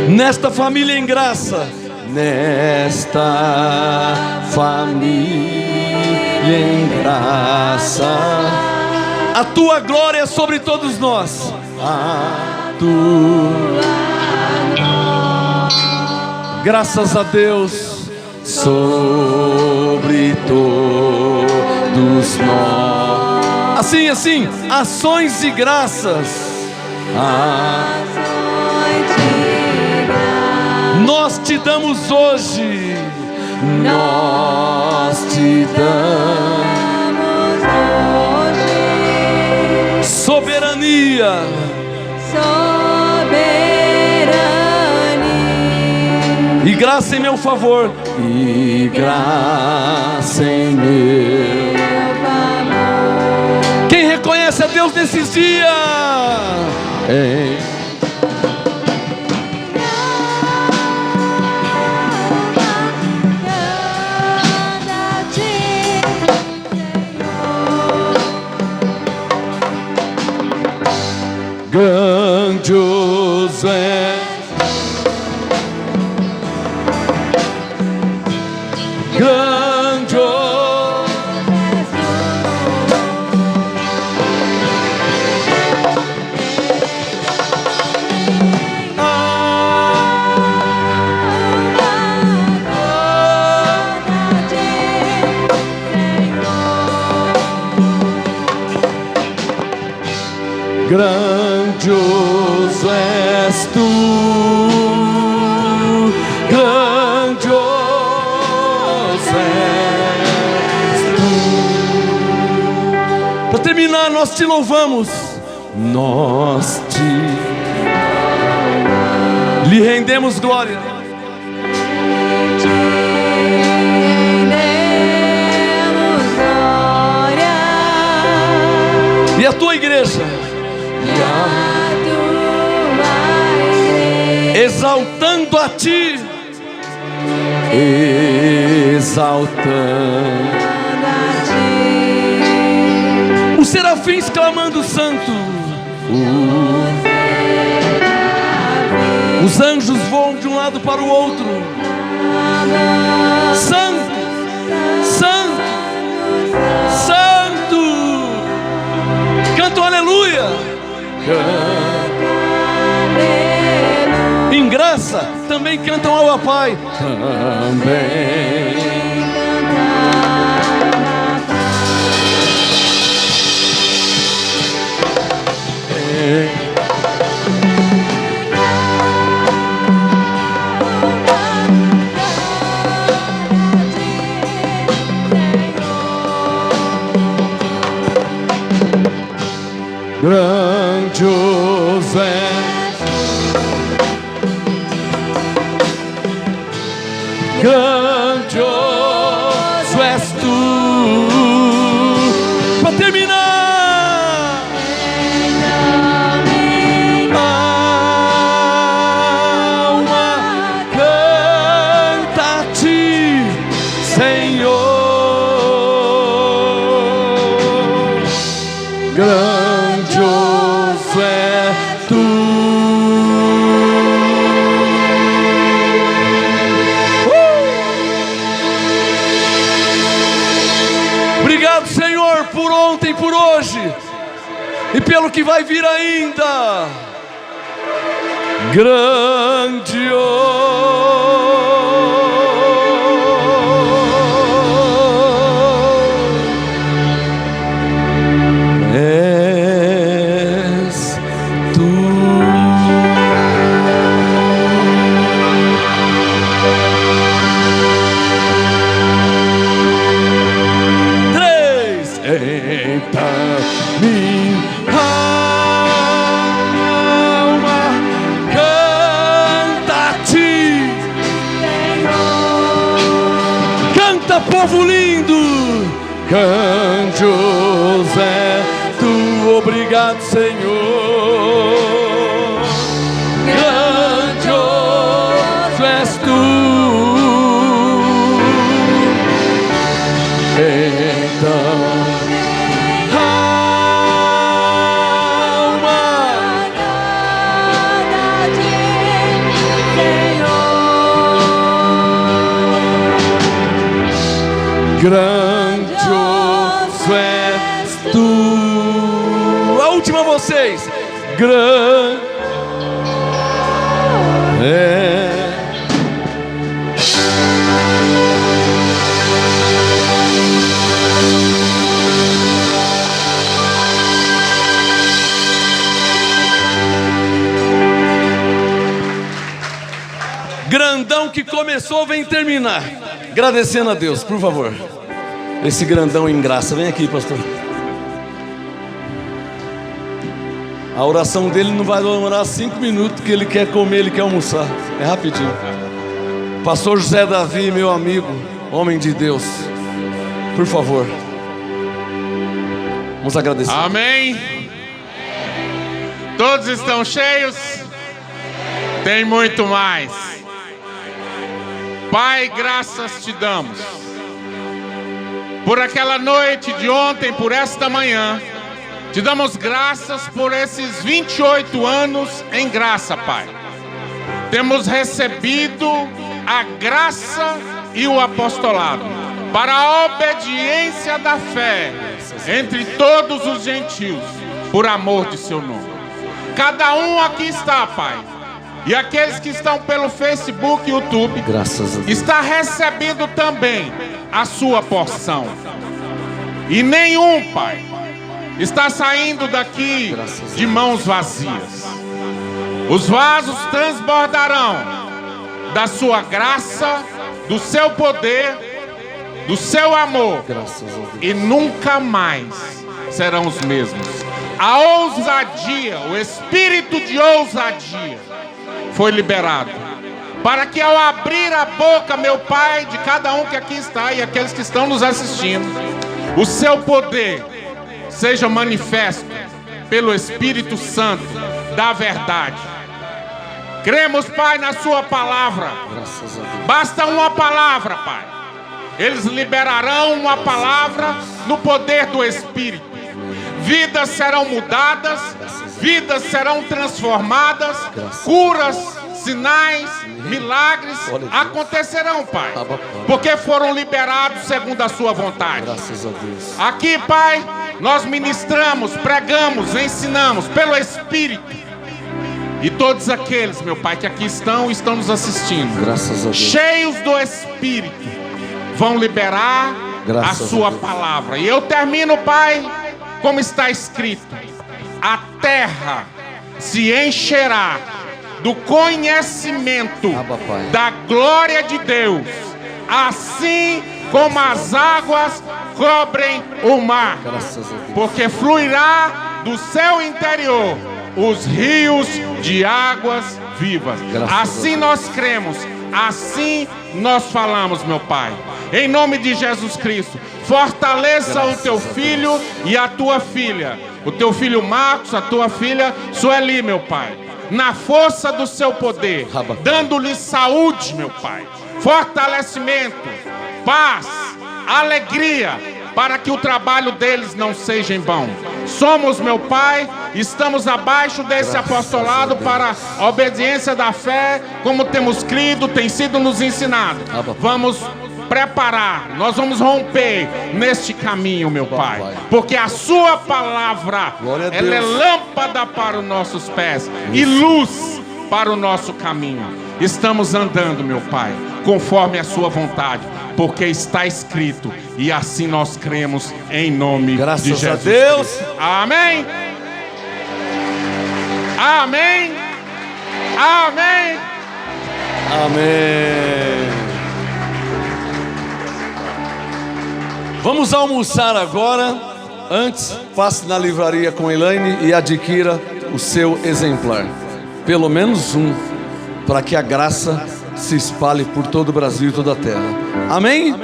B: nesta família em graça, nesta família em graça. A tua glória é sobre todos nós. A tua graças a Deus sobre todos nós. Assim, assim, ações e graças. Nós te damos hoje. Nós te Aleluia.
C: Soberania.
B: E graça em meu favor. E graça em meu. Quem reconhece a Deus nesses dias? Grandioso é. Grandioso. Grandioso és tu, grandioso és tu. Para terminar, nós te louvamos, nós lhe rendemos glória. E a tua igreja, exaltando a ti, exaltando a ti. Os serafins clamando santo, os anjos voam de um lado para o outro. Santo, santo, santo. Cantam aleluia. Em graça também cantam ao Pai. Também. Grandioso é. Grandioso és tu. Para terminar, alma canta a ti, Senhor. Grandioso é tu. Obrigado, Senhor, por ontem, por hoje e pelo que vai vir ainda. És tu. Eita, minha alma canta a ti, canta, povo lindo, grandioso é tu. Obrigado, Senhor. Grandioso és tu. Então grandioso és tu. A última, vocês. Grandão que começou, vem terminar. Agradecendo a Deus, por favor. Esse grandão em graça, vem aqui, pastor. A oração dele não vai demorar 5 minutos, que ele quer comer, ele quer almoçar. É rapidinho. Pastor José Davi, meu amigo, homem de Deus, por favor, vamos agradecer.
D: Amém. Todos estão cheios? Tem muito mais. Pai, graças te damos por aquela noite de ontem, por esta manhã. Te damos graças por esses 28 anos em graça, Pai. Temos recebido a graça e o apostolado para a obediência da fé entre todos os gentios, por amor de seu nome. Cada um aqui está, Pai, e aqueles que estão pelo Facebook e YouTube,
B: Graças a Deus.
D: está recebendo também a sua porção. E nenhum, Pai, está saindo daqui de mãos vazias. Os vasos transbordarão da sua graça, do seu poder, do seu amor,
B: Graças a Deus.
D: e nunca mais serão os mesmos. A ousadia, o espírito de ousadia foi liberado, para que ao abrir a boca, meu Pai, de cada um que aqui está e aqueles que estão nos assistindo, o seu poder seja manifesto pelo Espírito Santo da verdade. Cremos, Pai, na sua palavra.
B: Graças a Deus.
D: Basta uma palavra, Pai. Eles liberarão uma palavra no poder do Espírito. Vidas serão mudadas, vidas serão transformadas, curas, sinais, milagres acontecerão, Pai, porque foram liberados segundo a sua vontade.
B: Graças a Deus.
D: Aqui, Pai, nós ministramos, pregamos, ensinamos pelo Espírito. E todos aqueles, meu Pai, que aqui estão nos assistindo,
B: Graças a Deus.
D: cheios do Espírito, vão liberar
B: Graças
D: a sua
B: a Deus.
D: palavra. E eu termino, Pai, como está escrito: a terra se encherá do conhecimento
B: Abba, Pai.
D: da glória de Deus, assim como as águas cobrem o mar,
B: Graças a Deus.
D: porque fluirá do seu interior os rios de águas vivas.
B: Graças a
D: Assim
B: Deus.
D: nós cremos, assim nós falamos, meu Pai. Em nome de Jesus Cristo, fortaleça
B: Graças
D: o teu
B: a
D: filho e a tua filha, o teu filho Marcos, a tua filha Sueli, meu Pai, na força do seu poder,
B: Abba.
D: dando-lhe saúde, meu Pai, fortalecimento, paz, alegria, para que o trabalho deles não seja em vão. Somos, meu Pai, estamos abaixo desse apostolado para a obediência da fé, como temos crido, tem sido nos ensinado.
B: Abba.
D: Vamos preparar, nós vamos romper neste caminho, meu Pai, porque a sua palavra,
B: Glória a
D: ela é
B: Deus.
D: lâmpada para os nossos pés e luz para o nosso caminho. Estamos andando, meu Pai, conforme a sua vontade, porque está escrito, e assim nós cremos em nome
B: Graças
D: de
B: a
D: Jesus
B: Deus.
D: Cristo. Amém. Amém. Amém.
B: Amém. Vamos almoçar agora. Antes, passe na livraria com Elaine e adquira o seu exemplar. Pelo menos um, para que a graça se espalhe por todo o Brasil e toda a terra. Amém?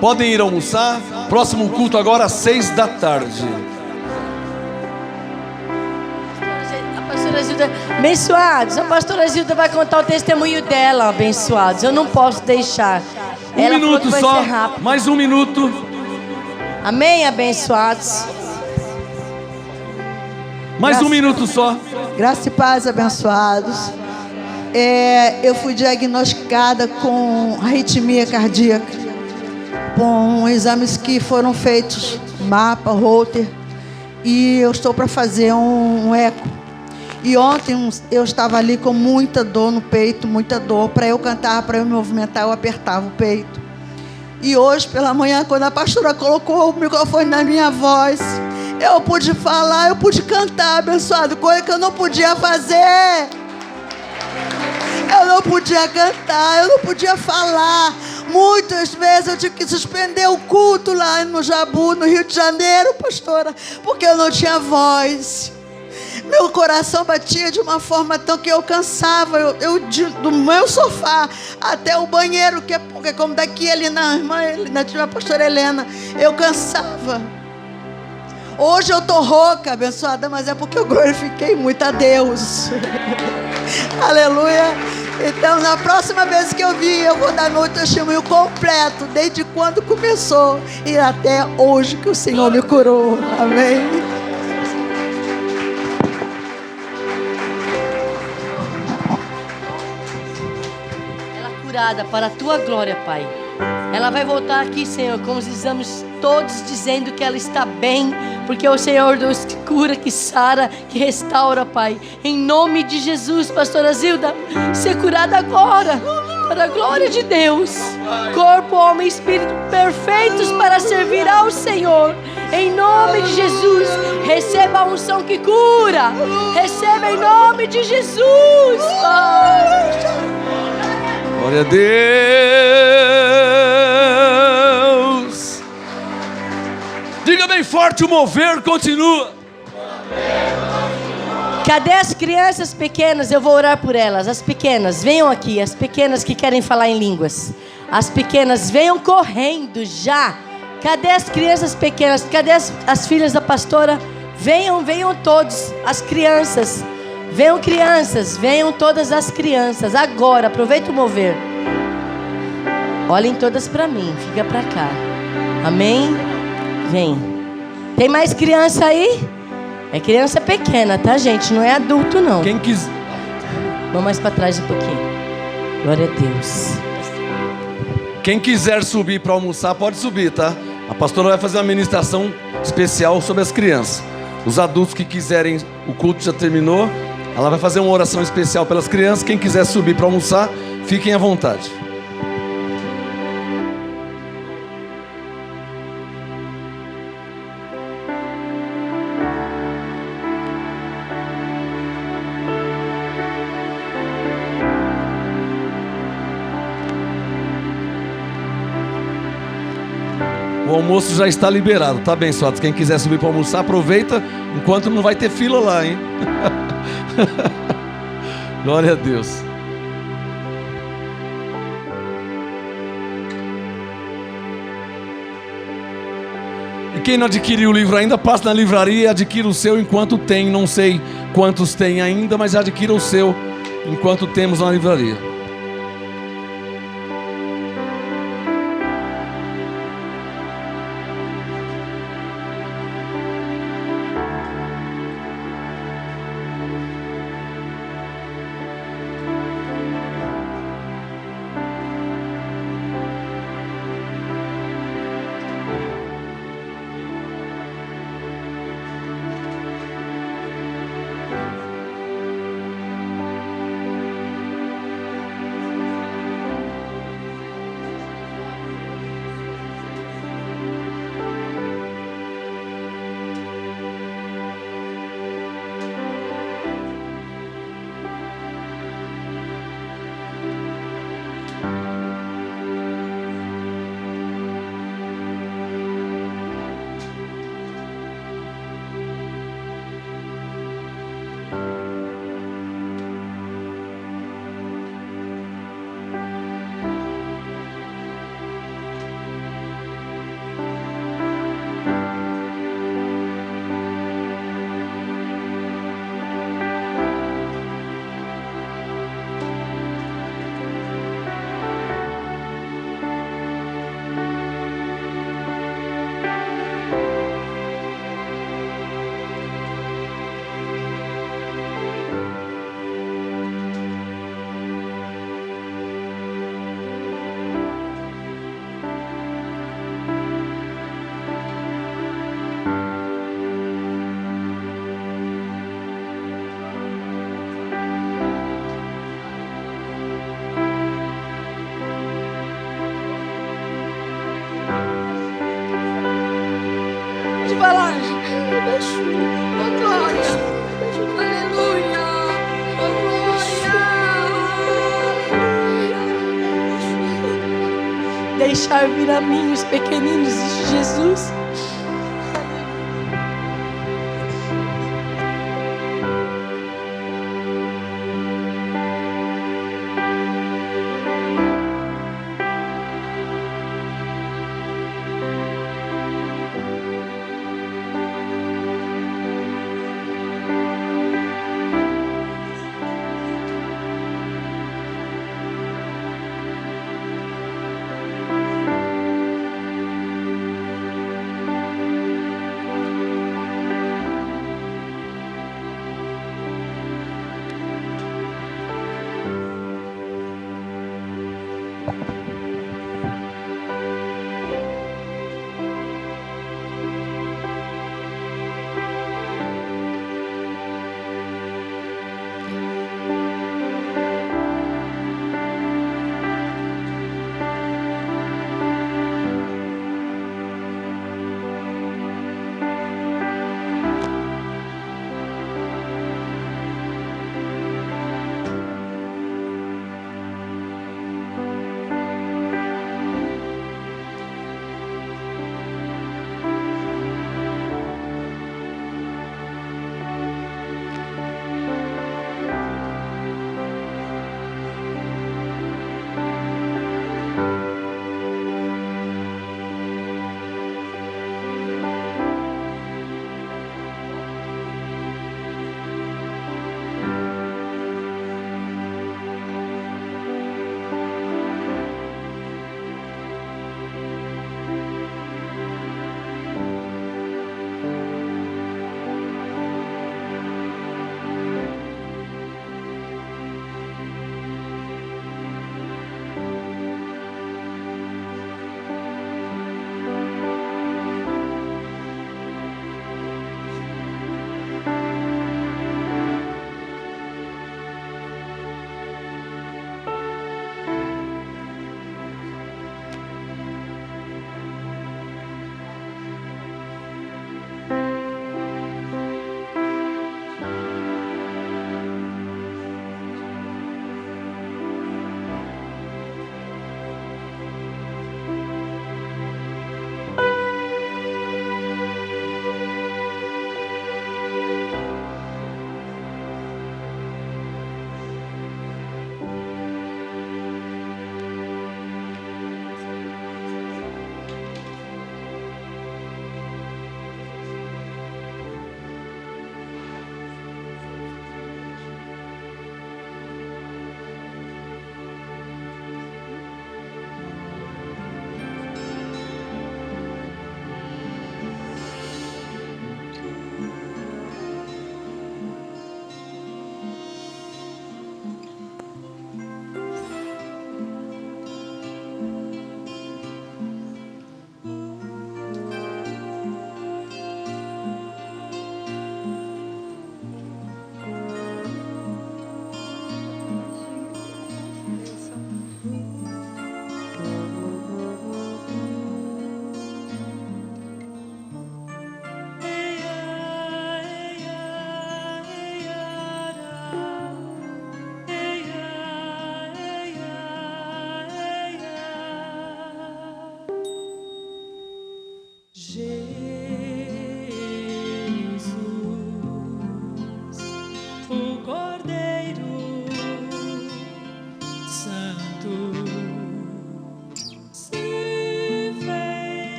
B: Podem ir almoçar. Próximo culto agora às 6 da tarde.
C: A pastora Gilda, abençoados, a pastora Gilda vai contar o testemunho dela, abençoados. Eu não posso deixar.
B: Um
C: Ela falou
B: minuto
C: que vai
B: só.
C: ser rápido.
B: Mais um minuto.
C: Amém, abençoados.
B: Mais um minuto só.
E: Graça e paz, abençoados. Eu fui diagnosticada com arritmia cardíaca, com exames que foram feitos, mapa, Holter, e eu estou para fazer um eco. E ontem eu estava ali com muita dor no peito, muita dor. Para eu cantar, para eu me movimentar, eu apertava o peito. E hoje, pela manhã, quando a pastora colocou o microfone na minha voz, eu pude falar, eu pude cantar, abençoado, coisa que eu não podia fazer. Eu não podia cantar, eu não podia falar. Muitas vezes eu tive que suspender o culto lá no Jabu, no Rio de Janeiro, pastora, porque eu não tinha voz. Meu coração batia de uma forma tão que eu cansava. Do meu sofá até o banheiro, porque como daqui ali na pastora Helena, eu cansava. Hoje eu estou rouca, abençoada, mas é porque eu glorifiquei muito a Deus. Aleluia. Então, na próxima vez que eu vir, eu vou dar meu testemunho completo, desde quando começou e até hoje que o Senhor me curou. Amém.
C: Ela curada para a tua glória, Pai. Ela vai voltar aqui, Senhor, com os exames todos dizendo que ela está bem, porque é o Senhor Deus que cura, que sara, que restaura, Pai. Em nome de Jesus, pastora Zilda, ser curada agora, para a glória de Deus. Corpo, alma e espírito perfeitos para servir ao Senhor. Em nome de Jesus, receba a unção que cura. Receba em nome de Jesus, Pai.
B: Glória a Deus. Diga bem forte, o mover continua.
C: Cadê as crianças pequenas? Eu vou orar por elas. As pequenas, venham aqui. As pequenas que querem falar em línguas. As pequenas, venham correndo já. Cadê as crianças pequenas? Cadê as filhas da pastora? Venham todos. As crianças. Venham crianças. Venham todas as crianças. Agora, aproveita o mover. Olhem todas para mim. Fica para cá. Amém? Vem. Tem mais criança aí? É criança pequena, tá, gente? Não é adulto, não.
B: Quem quiser.
C: Vamos mais para trás um pouquinho. Glória a Deus.
B: Quem quiser subir para almoçar, pode subir, tá? A pastora vai fazer uma ministração especial sobre as crianças. Os adultos que quiserem, o culto já terminou. Ela vai fazer uma oração especial pelas crianças. Quem quiser subir para almoçar, fiquem à vontade. O almoço já está liberado, tá abençoado. Quem quiser subir para almoçar, aproveita, enquanto não vai ter fila lá, hein? Glória a Deus. E quem não adquiriu o livro ainda, passa na livraria e adquira o seu enquanto tem. Não sei quantos tem ainda, mas adquira o seu enquanto temos na livraria.
C: Falar. Oh, glória. Aleluia. Oh, glória. Deixar vir a mim os pequeninos de Jesus.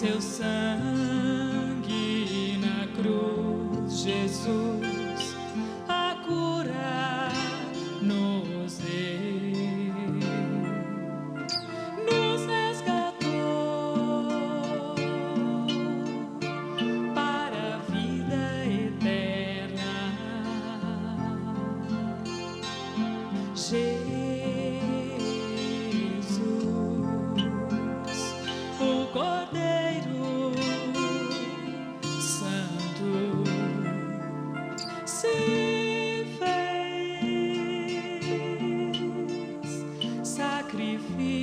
F: seu sangue na cruz, Jesus, a cura nos deu, nos resgatou para a vida eterna. Jesus, o Cordeiro Santo, se fez sacrifício,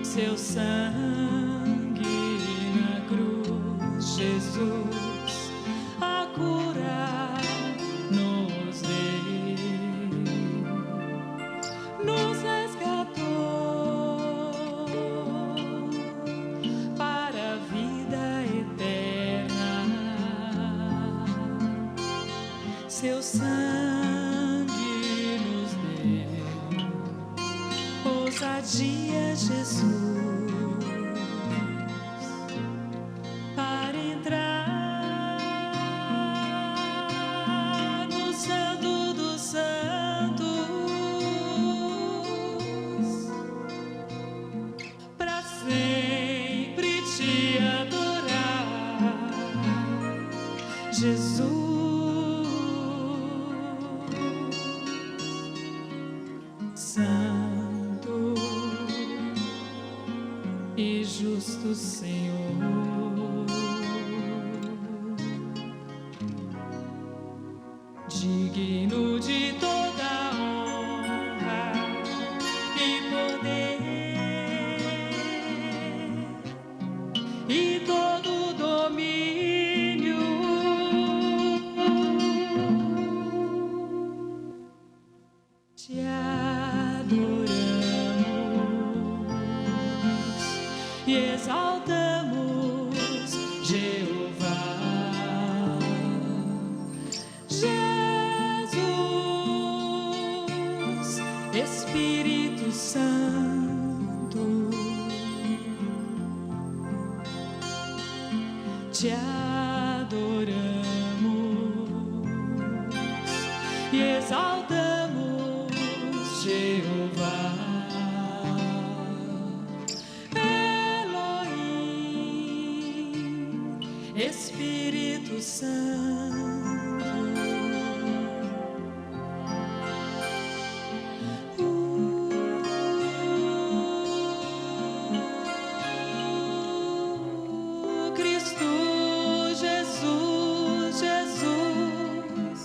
F: seu sangue na cruz, Jesus, a cura nos deu, nos resgatou para a vida eterna. Seu sangue nos deu ousadia, Jesus, para entrar no Santo dos Santos, para sempre te adorar, Jesus. Santo e justo Senhor, digno de toda honra e poder e todo domínio, te adoramos e exaltamos, Jeová. Jesus, Espírito Santo, te adoramos e exaltamos, Jeová. Elohim, Espírito Santo, Cristo Jesus, Jesus,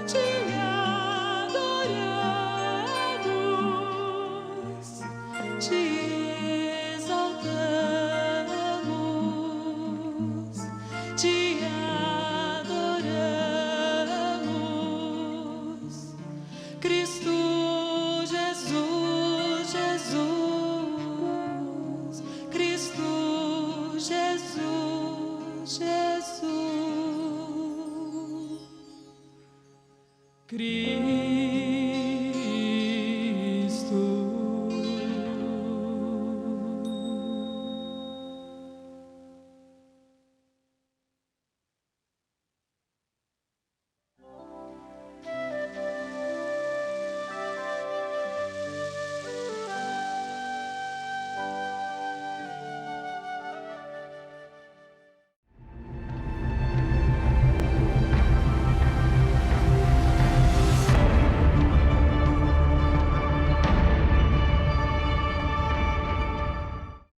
F: te adoramos, te exaltamos, te adoramos, Cristo Jesus, Jesus, Cristo Jesus, Jesus, Cristo.